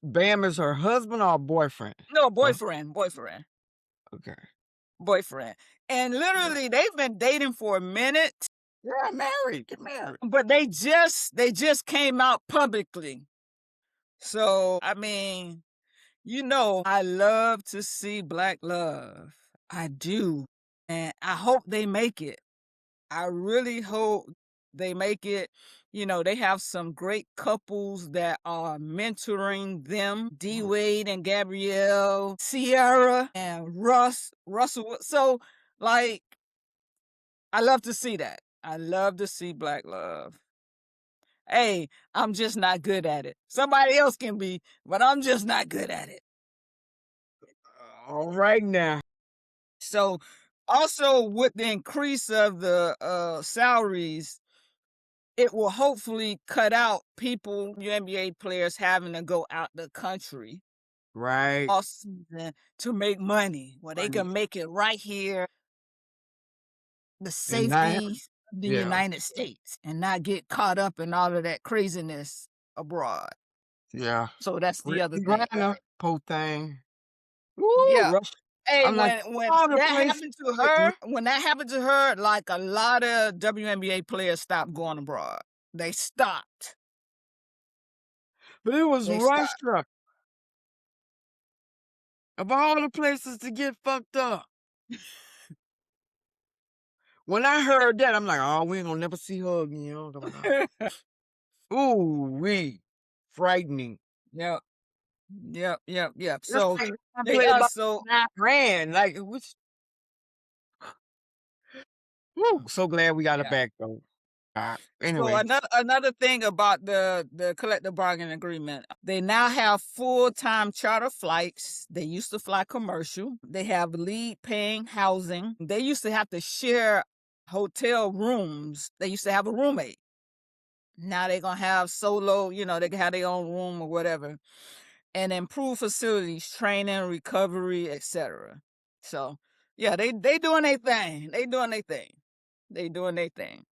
B: Bam is her husband or boyfriend?
C: no
B: Or
C: boyfriend.
B: Okay.
C: boyfriend. And literally they've been dating for a minute,
B: Yeah, married. Get married.
C: but they just came out publicly. So, I mean, I love to see black love. I do. And I hope they make it. I really hope they make it. They have some great couples that are mentoring them. D Wade and Gabrielle, Sierra and Russell. So, like, I love to see that. I love to see black love. Hey, I'm just not good at it. Somebody else can be, but I'm just not good at it.
B: All right now.
C: So, also with the increase of the salaries, it will hopefully cut out people, NBA players having to go out the country
B: Right.
C: all season to make money, where they
B: Money.
C: can make it right here, the
B: And not have,
C: safety of the
B: yeah.
C: United States, and not get caught up in all of that craziness abroad.
B: Yeah.
C: So that's the other thing.
B: Grana, poor thing. Woo,
C: Yeah.
B: Rush.
C: Hey,
B: I'm like,
C: when
B: all the
C: that
B: places
C: happened to
B: with
C: her,
B: me.
C: when that happened to her, like a lot of WNBA players stopped going abroad. They stopped.
B: But it was
C: They stopped.
B: Russia. Of all the places to get fucked up. When I heard that, I'm like, oh, we ain't gonna never see her again. Ooh, wee. Frightening.
C: Yep. Yep. Yep. Yep.
B: It's
C: So
B: like I
C: they
B: played
C: are
B: about
C: so
B: 9 grand. Like, which, woo, so glad we got it
C: yeah.
B: back though.
C: So
B: Anyway,
C: another thing about the collective bargaining agreement, they now have full-time charter flights. They used to fly commercial. They have lead paying housing. They used to have to share hotel rooms. They used to have a roommate. Now they're gonna have solo, they can have their own room or whatever. And improved facilities, training, recovery, etc. So yeah, they doing their thing. They doing their thing. They doing their thing.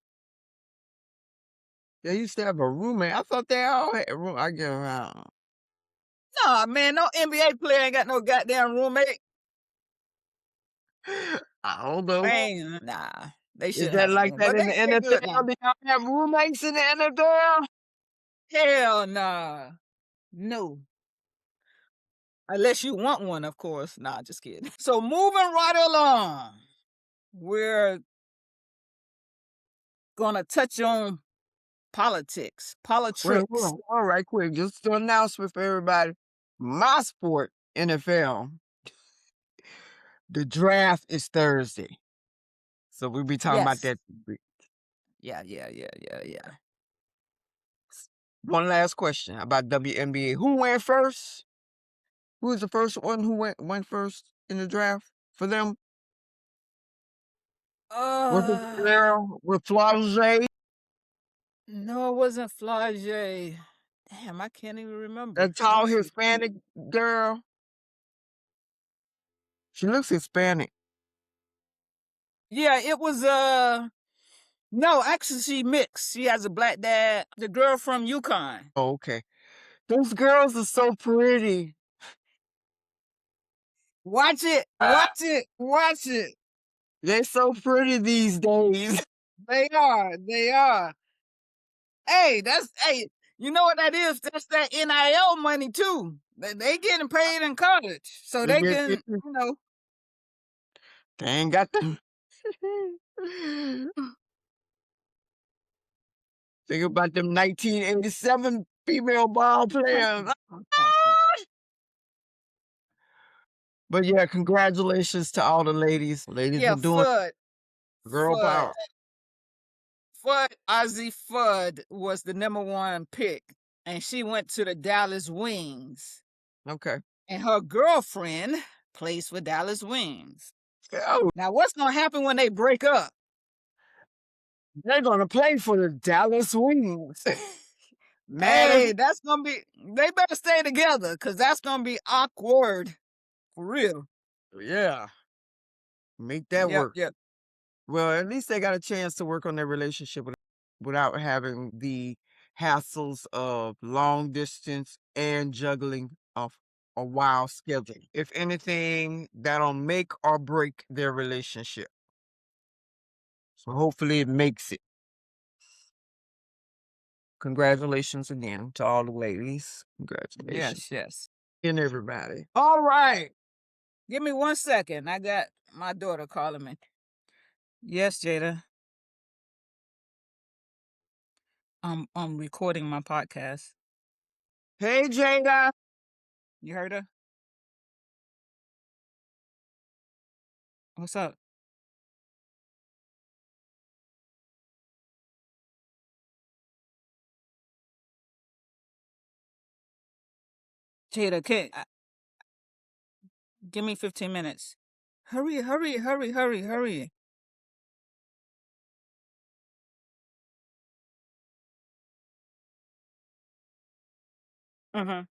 B: they used to have a roommate. I thought they all had a room. I get around.
C: Nah, man, no NBA player ain't got no goddamn roommate.
B: I don't know.
C: Man, nah, they
B: Is
C: shouldn't
B: that
C: have a
B: like
C: room.
B: that
C: But
B: in the
C: they good now.
B: NFL? Do y'all have roommates in the NFL?
C: Hell nah. No. Unless you want one, of course. Nah, just kidding. So moving right along, we're gonna touch on politics.
B: Wait,
C: Politics.
B: hold on. All right, quick. Just an announcement for everybody. My sport, NFL, the draft is Thursday. So we'll be talking about
C: Yes.
B: that this week.
C: Yeah.
B: One last question about WNBA. Who went first? Who was the first one who went first in the draft for them? Was it the
C: Uh,
B: girl with Flau'jae?
C: no, it wasn't Flau'jae. Damn, I can't even remember.
B: That
C: Let
B: tall
C: me see.
B: Hispanic girl? She looks Hispanic.
C: Yeah, it was no, actually she mixed. She has a black dad. The girl from UConn.
B: Oh, okay. Those girls are so pretty.
C: Watch it. Watch it. Watch it.
B: They're so pretty these days.
C: They are. They are. Hey, you know what that is? That's that NIL money too. They getting paid in college. So
B: They
C: they
B: get
C: can,
B: they ain't got them. Think about them 1987 female ball players. But yeah, congratulations to all the ladies. Ladies
C: yeah,
B: are doing
C: Fudd.
B: girl
C: Fudd.
B: power.
C: Ozzie Fudd was the #1 pick. And she went to the Dallas Wings.
B: Okay.
C: And her girlfriend plays for Dallas Wings.
B: Oh,
C: Now, what's going to happen when they break up?
B: they're gonna play for the Dallas Wings.
C: Hey, that's going to be, they better stay together because that's going to be awkward. For real.
B: Yeah. Make that work.
C: Yep.
B: Well, at least they got a chance to work on their relationship without having the hassles of long distance and juggling off a wild schedule. If anything, that'll make or break their relationship. So hopefully it makes it. Congratulations again to all the ladies. Congratulations.
C: Yes.
B: And everybody. All right.
C: Give me 1 second. I got my daughter calling me. Yes, Jada. I'm recording my podcast.
B: Hey, Jada.
C: You heard her? What's up? Jada, give me 15 minutes. Hurry. Uh-huh.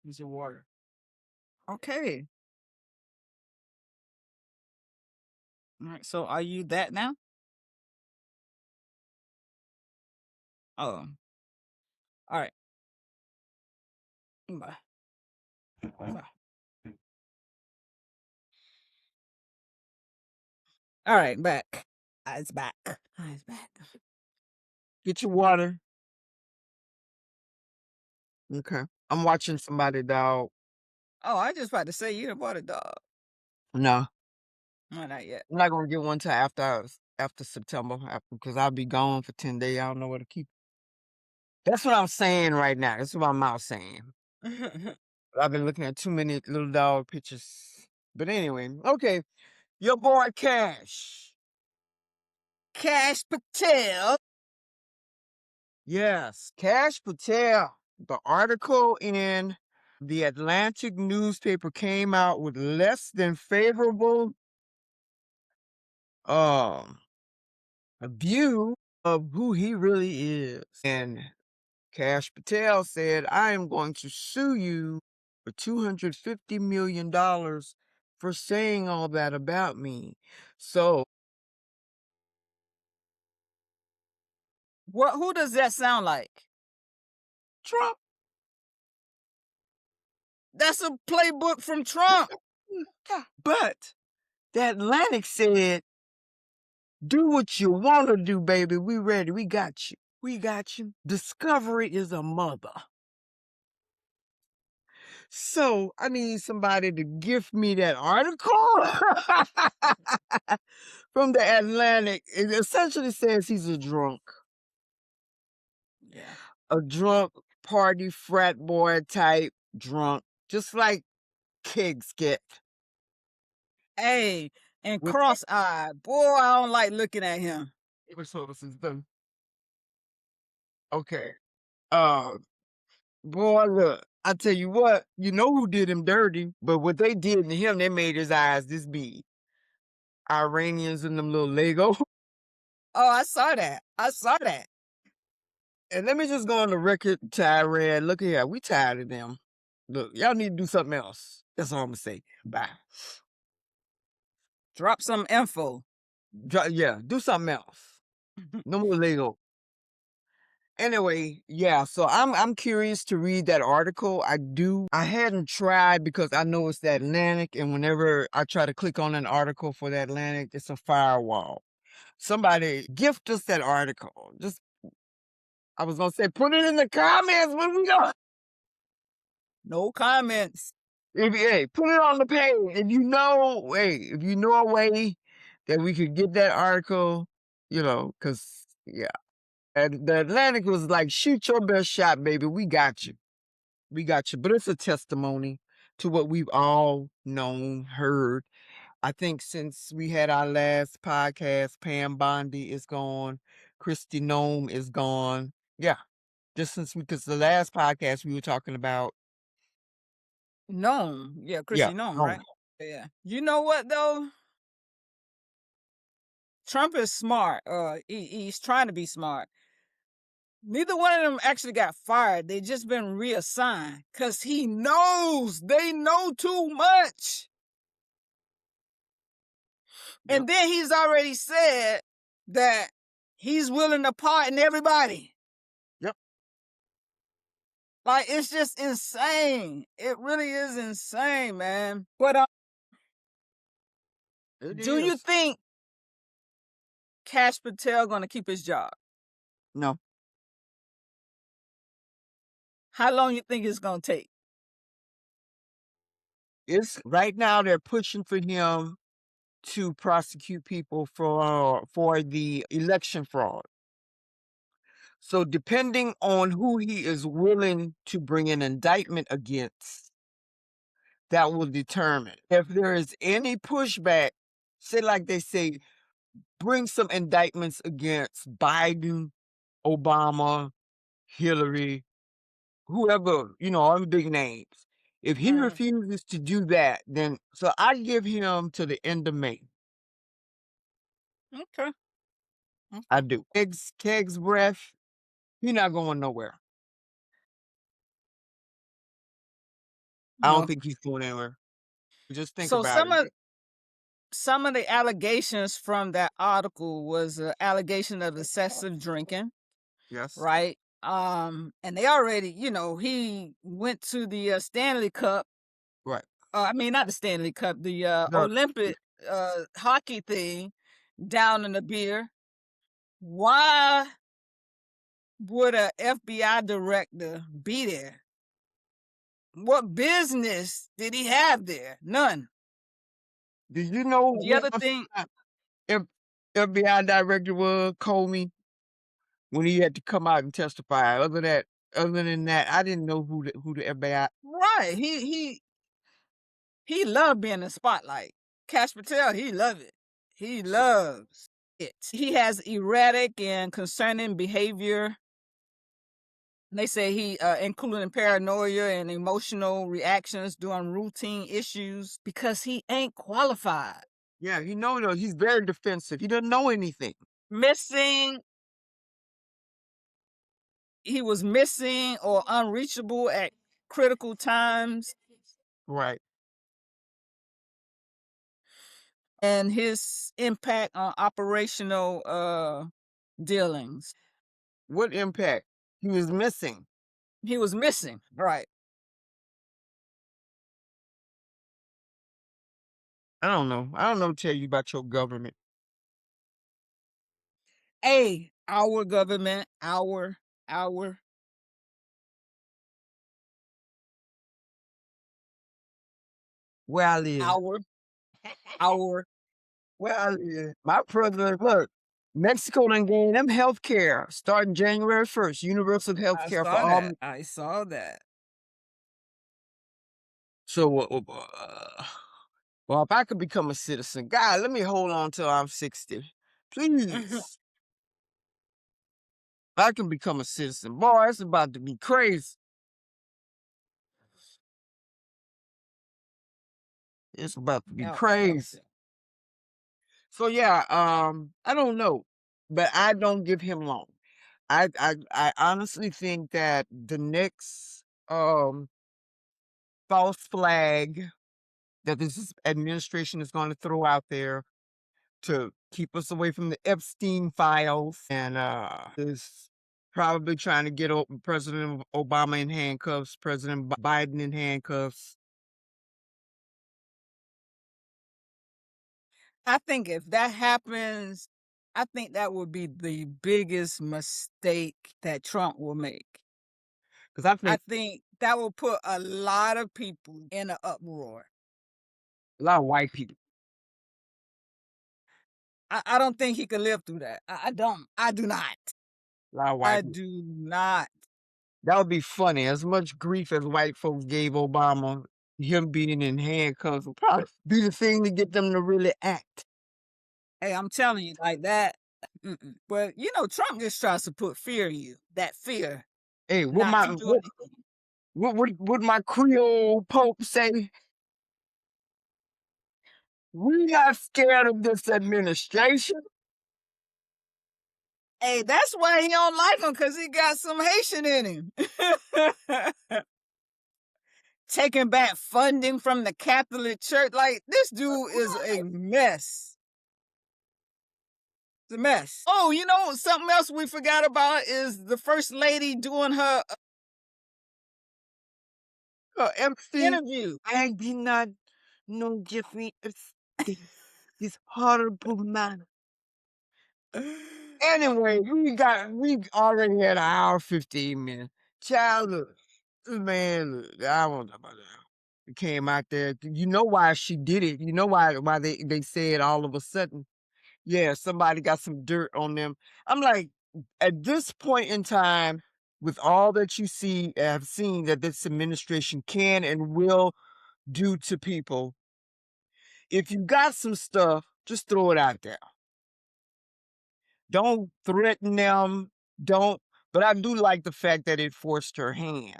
C: Use your water. Okay. All right. So are you that now? Oh. All right. Bye. Bye. All right, back. It's back. It's back.
B: Get your water. Okay. I'm watching somebody, dog.
C: Oh, I just about to say you done bought a dog.
B: No,
C: No, not yet.
B: I'm not gonna get one till after September, because I'll be gone for 10 days. I don't know where to keep. That's what I'm saying right now. That's what my mouth's saying. I've been looking at too many little dog pictures. But anyway, okay. Your boy Cash.
C: Cash Patel.
B: Yes, Cash Patel. The article in the Atlantic newspaper came out with less than favorable a view of who he really is. And Cash Patel said, I am going to sue you for $250 million for saying all that about me. So,
C: Who does that sound like?
B: Trump.
C: That's a playbook from Trump.
B: But the Atlantic said, do what you want to do, baby. We ready. We got you. We got you. Discovery is a mother. So I need somebody to gift me that article from the Atlantic. It essentially says he's a drunk.
C: Yeah.
B: A drunk party frat boy type drunk. Just like kids get.
C: Hey, and
B: With
C: cross-eyed. Boy, I don't like looking at him.
B: Which services done. Okay. Boy, look, I tell you what, you know who did him dirty, but what they did to him, they made his eyes this big. Iranians and them little Lego.
C: Oh, I saw that.
B: And let me just go on the record to Iran. Look here, we tired of them. Look, y'all need to do something else. That's all I'm gonna say. Bye.
C: Drop some info.
B: Yeah, do something else. No more Lego. Anyway, yeah, so I'm curious to read that article. I hadn't tried because I know it's the Atlantic, and whenever I try to click on an article for the Atlantic, it's a firewall. Somebody gift us that article. I was gonna say, put it in the comments when we go.
C: No comments.
B: Hey, put it on the page. If you know a way that we could get that article, because yeah. And the Atlantic was like, shoot your best shot, baby. We got you. We got you. But it's a testimony to what we've all known, heard. I think since we had our last podcast, Pam Bondi is gone. Christy Nome is gone. Yeah. Because the last podcast we were talking about.
C: Gnome. Yeah, Chrissy Gnome, right? Yeah. You know what, though? Trump is smart. He's trying to be smart. Neither one of them actually got fired. They just been reassigned because he knows they know too much. Yep. And then he's already said that he's willing to pardon everybody.
B: Yep.
C: Like, it's just insane. It really is insane, man. But
B: It
C: do you
B: is.
C: think Cash Patel gonna keep his job?
B: No.
C: How long you think it's gonna take?
B: It's right now they're pushing for him to prosecute people for the election fraud. So depending on who he is willing to bring an indictment against, that will determine. If there is any pushback, say like they say, bring some indictments against Biden, Obama, Hillary, whoever, all the big names. If he refuses to do that, then so I give him to the end of May.
C: Okay.
B: I do. Keg's breath, he's not going nowhere. I don't
C: No.
B: think he's going anywhere. Just think
C: So
B: about it.
C: some of the allegations from that article was an allegation of excessive drinking,
B: Yes.
C: right? And they already, he went to the Stanley Cup.
B: Right.
C: I mean, not the Stanley Cup, the
B: The-
C: Olympic hockey thing down in the beer. Why would a FBI director be there? What business did he have there? None.
B: Do you know
C: The other
B: what
C: thing,
B: F- FBI director was Comey when he had to come out and testify? Other than that, I didn't know who the FBI.
C: right? He loved being in the spotlight. Cash Patel, he loved it. He loves it. He has erratic and concerning behavior. They say he, including paranoia and emotional reactions during routine issues because he ain't qualified.
B: Yeah, he's very defensive. He doesn't know anything.
C: He was missing or unreachable at critical times.
B: Right.
C: And his impact on operational dealings.
B: What impact? He was missing.
C: He was missing, right?
B: I don't know. I don't know what to tell you about your government.
C: Our government, our
B: Where I live.
C: our
B: Where I live. My president, look, Mexico done gave them health care starting January 1st, universal health care for all.
C: I saw that.
B: So, well, if I could become a citizen, God, let me hold on till I'm 60. Please. If I can become a citizen. Boy, it's about to be crazy. It's about to be crazy. So yeah, I don't know, but I don't give him long. I honestly think that the next false flag that this administration is going to throw out there to keep us away from the Epstein files and is probably trying to get President Obama in handcuffs, President Biden in handcuffs.
C: I think if that happens, I think that would be the biggest mistake that Trump will make.
B: Because
C: I think that will put a lot of people in an uproar.
B: a lot of white people.
C: I don't think he could live through that. I don't. I do not.
B: A lot of white
C: I
B: people.
C: do not.
B: That would be funny. As much grief as white folks gave Obama, him being in handcuffs would probably be the thing to get them to really act.
C: Hey, I'm telling you, like that. But Trump just tries to put fear in you. That fear.
B: Hey,
C: Not to do anything.
B: what my Creole Pope say? We not scared of this administration.
C: Hey, that's why he don't like him, because he got some Haitian in him. Taking back funding from the Catholic Church. Like, this dude is a mess. It's a mess. Oh, something else we forgot about is the First Lady doing her
B: MC,
C: interview.
B: I did not know Jeffrey Epstein, this horrible man. Anyway, we already had an hour 15 minutes. Child, look, man, look, I won't talk about that. It came out there. You know why she did it. You know why they said all of a sudden, yeah, somebody got some dirt on them. I'm like, at this point in time, with all that you see have seen that this administration can and will do to people, if you got some stuff, just throw it out there. Don't threaten them. Don't. But I do like the fact that it forced her hand,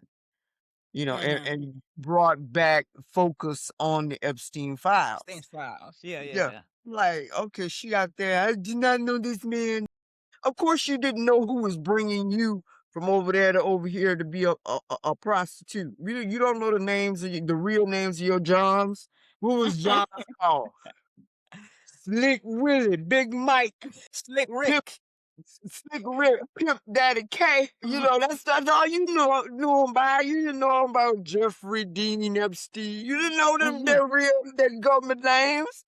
C: Mhm.
B: and brought back focus on the Epstein files.
C: Epstein's files. Yeah,
B: Yeah.
C: yeah.
B: Like, okay, she out there. I did not know this man. Of course, you didn't know who was bringing you from over there to over here to be a prostitute. You don't know the names the real names of your Johns. What was John called? Slick Willie, Big Mike,
C: Slick
B: Pimp,
C: Rick.
B: Slick Rick, Pimp Daddy K. That's all you knew him by. You didn't know him about Jeffrey Dean Epstein. You didn't know them
C: Mhm.
B: their government names.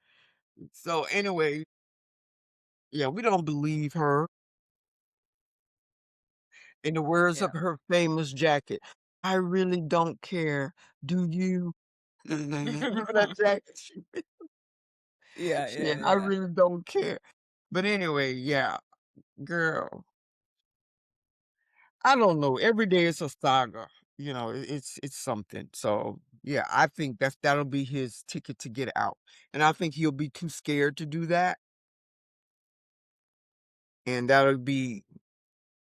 B: So anyway, yeah, we don't believe her. In the words
C: Yeah.
B: of her famous jacket, I really don't care. Do you? Remember that jacket?
C: Yeah,
B: Yeah,
C: yeah,
B: I
C: yeah.
B: really don't care. But anyway, yeah, girl, I don't know. Every day it's a saga. It's something. So yeah, I think that'll be his ticket to get out, and I think he'll be too scared to do that, and that'll be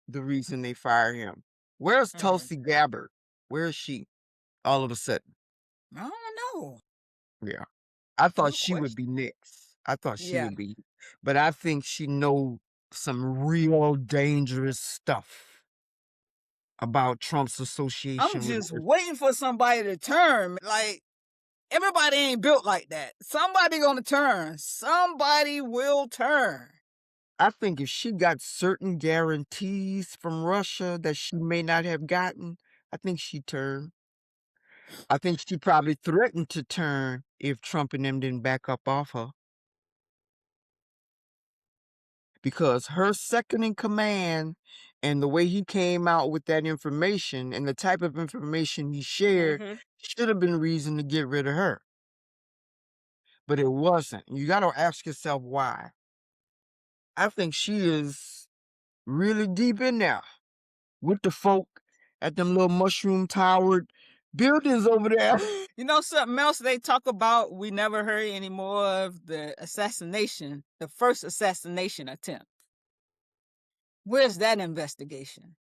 B: the reason they fire him. Where's
C: Mhm.
B: Tulsi Gabbard? Where is she? All of a sudden,
C: I don't know.
B: yeah. I thought
C: Good
B: she would
C: question.
B: be next. I thought she
C: Yeah.
B: would be, but I think she know some real dangerous stuff about Trump's
C: I'm
B: association with
C: just
B: her.
C: waiting for somebody to turn. Like, everybody ain't built like that. Somebody gonna turn. Somebody will turn.
B: I think if she got certain guarantees from Russia that she may not have gotten, I think she turned. I think she probably threatened to turn if Trump and them didn't back up off her. Because her second in command and the way he came out with that information and the type of information he shared
C: Mhm.
B: should have been reason to get rid of her. But it wasn't. You got to ask yourself why. I think she is really deep in there with the folk at them little mushroom towered buildings over there.
C: You know something else they talk about we never heard anymore of the assassination, the first assassination attempt. Where's that investigation?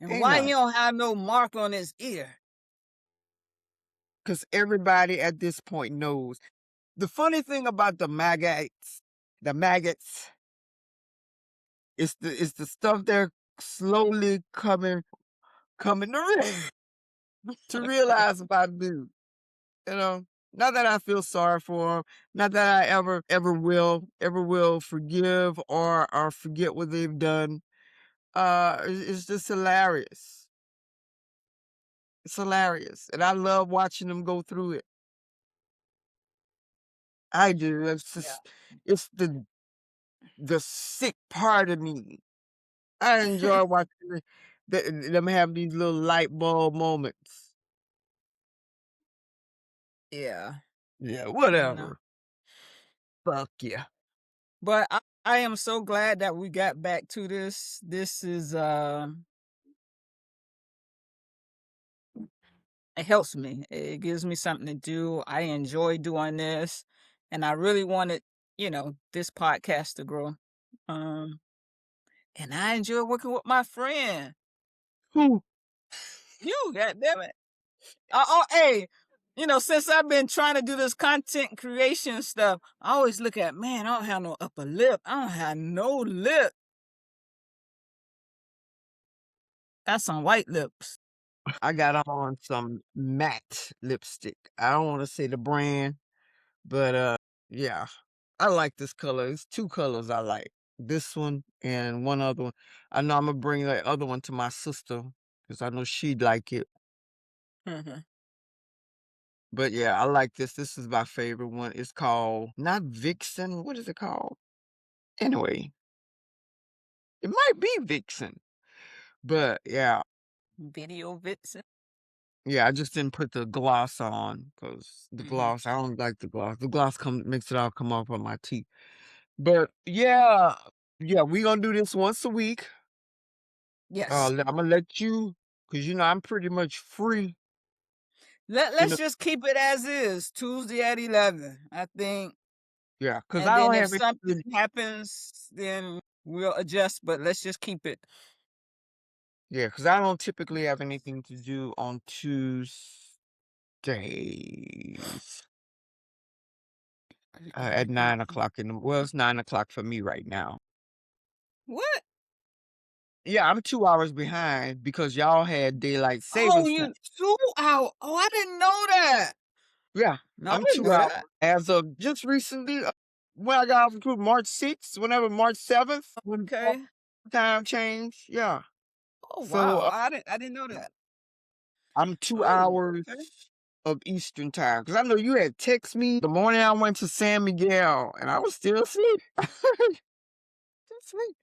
C: And
B: Ain't
C: why he
B: none.
C: don't have no mark on his ear?
B: Because everybody at this point knows. The funny thing about the maggots, it's the stuff they're slowly coming to realize about dude. You know, not that I feel sorry for him, not that I ever will forgive or forget what they've done. It's just hilarious. It's hilarious, and I love watching them go through it. I do.
C: Yeah.
B: It's the sick part of me. I enjoy watching them have these little light bulb moments.
C: Yeah.
B: Yeah,
C: You know.
B: whatever. Fuck yeah.
C: But I am so glad that we got back to this. This is it helps me. It gives me something to do. I enjoy doing this. And I really wanted, this podcast to grow. Um, and I enjoy working with my friend.
B: Who?
C: You, goddamn it. Hey, since I've been trying to do this content creation stuff, I always look at, man, I don't have no upper lip. I don't have no lip. Got some white lips.
B: I got on some matte lipstick. I don't want to say the brand, but yeah. I like this color. It's two colors I like. This one and one other one. I know I'm gonna bring that other one to my sister because I know she'd like it.
C: Mhm.
B: But yeah, I like this. This is my favorite one. It's called not Vixen. What is it called? Anyway, it might be Vixen. But yeah,
C: Video vixen.
B: yeah, I just didn't put the gloss on because the
C: Mhm.
B: gloss, I don't like the gloss. The gloss makes it all come off on my teeth. But yeah, yeah, we gonna do this once a week.
C: Yes.
B: I'm gonna let you, cause I'm pretty much free. In
C: Let's
B: the
C: just keep it as is, Tuesday at 11, I think.
B: Yeah, cause
C: And
B: I
C: then
B: don't
C: if
B: have
C: something
B: anything.
C: happens, then we'll adjust, but let's just keep it.
B: Yeah, cause I don't typically have anything to do on Tuesdays at 9 o'clock in the. Well, it's 9 o'clock for me right now.
C: What?
B: Yeah, I'm 2 hours behind because y'all had daylight
C: Oh,
B: savings time.
C: you 2 hour. Oh, I didn't know that.
B: Yeah,
C: No, I
B: I'm
C: didn't
B: 2
C: know
B: hours
C: that.
B: as of just recently, when I got off the group, March 6th, whenever March 7th, when
C: Okay.
B: time changed, yeah.
C: Oh,
B: So,
C: wow. I didn't know that.
B: I'm 2
C: Oh,
B: hours
C: okay.
B: of Eastern time because I know you had text me the morning I went to San Miguel, and I was still asleep. Still asleep.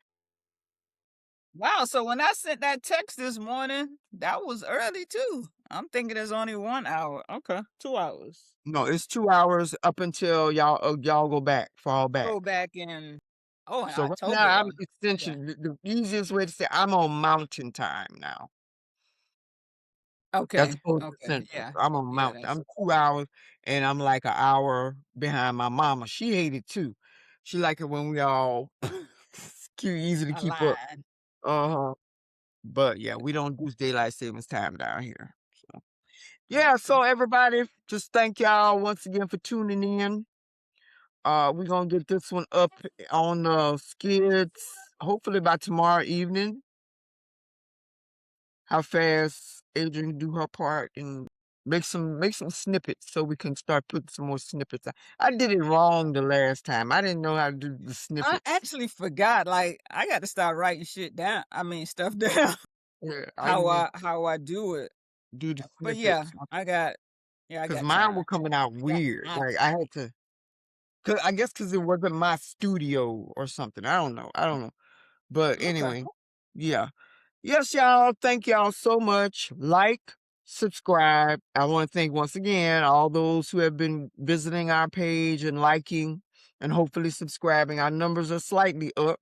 C: Wow, so when I sent that text this morning, that was early too. I'm thinking it's only 1 hour. Okay, 2 hours.
B: No, it's 2 hours up until y'all go back, fall back.
C: Go back in, oh, in
B: So right
C: October
B: now,
C: though.
B: I'm
C: Okay.
B: essentially the easiest way to say I'm on mountain time now, as
C: Okay.
B: opposed to
C: Okay.
B: central.
C: Yeah.
B: So I'm on
C: Yeah,
B: mountain.
C: that's
B: I'm 2 hours, and I'm like an hour behind my mama. She hated too. She like it when we all easy to keep up.
C: aligned.
B: Uh-huh. But yeah, we don't do daylight savings time down here. So yeah,
C: Okay.
B: so everybody, just thank y'all once again for tuning in. We're gonna get this one up on skids hopefully by tomorrow evening. How fast Adrian do her part and make some snippets so we can start putting some more snippets out. I did it wrong the last time. I didn't know how to do the
C: I
B: snippets.
C: actually forgot. Like I got to start writing shit down. I mean stuff down.
B: Yeah, I
C: how
B: didn't
C: I how I do it.
B: do the
C: But yeah,
B: snippets
C: I
B: because
C: got
B: mine were
C: time.
B: coming out
C: I got
B: weird.
C: time.
B: Like I had to. I guess because it wasn't my studio or something. I don't know. I don't know. But
C: Okay.
B: anyway, yeah. Yes, y'all. Thank y'all so much. Like, subscribe. I want to thank once again all those who have been visiting our page and liking and hopefully subscribing. Our numbers are slightly up.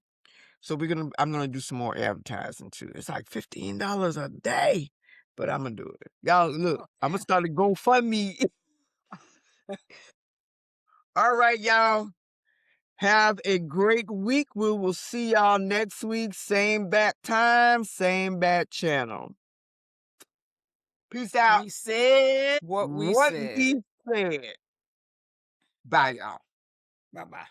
B: So I'm gonna do some more advertising too. It's like $15 a day. But I'm gonna do it. Y'all look,
C: Oh,
B: I'm gonna
C: damn.
B: start a GoFundMe. All right, y'all. Have a great week. We will see y'all next week. Same bat time, same bat channel. Peace out.
C: We said what we
B: What
C: said.
B: we said. Bye, y'all.
C: Bye bye.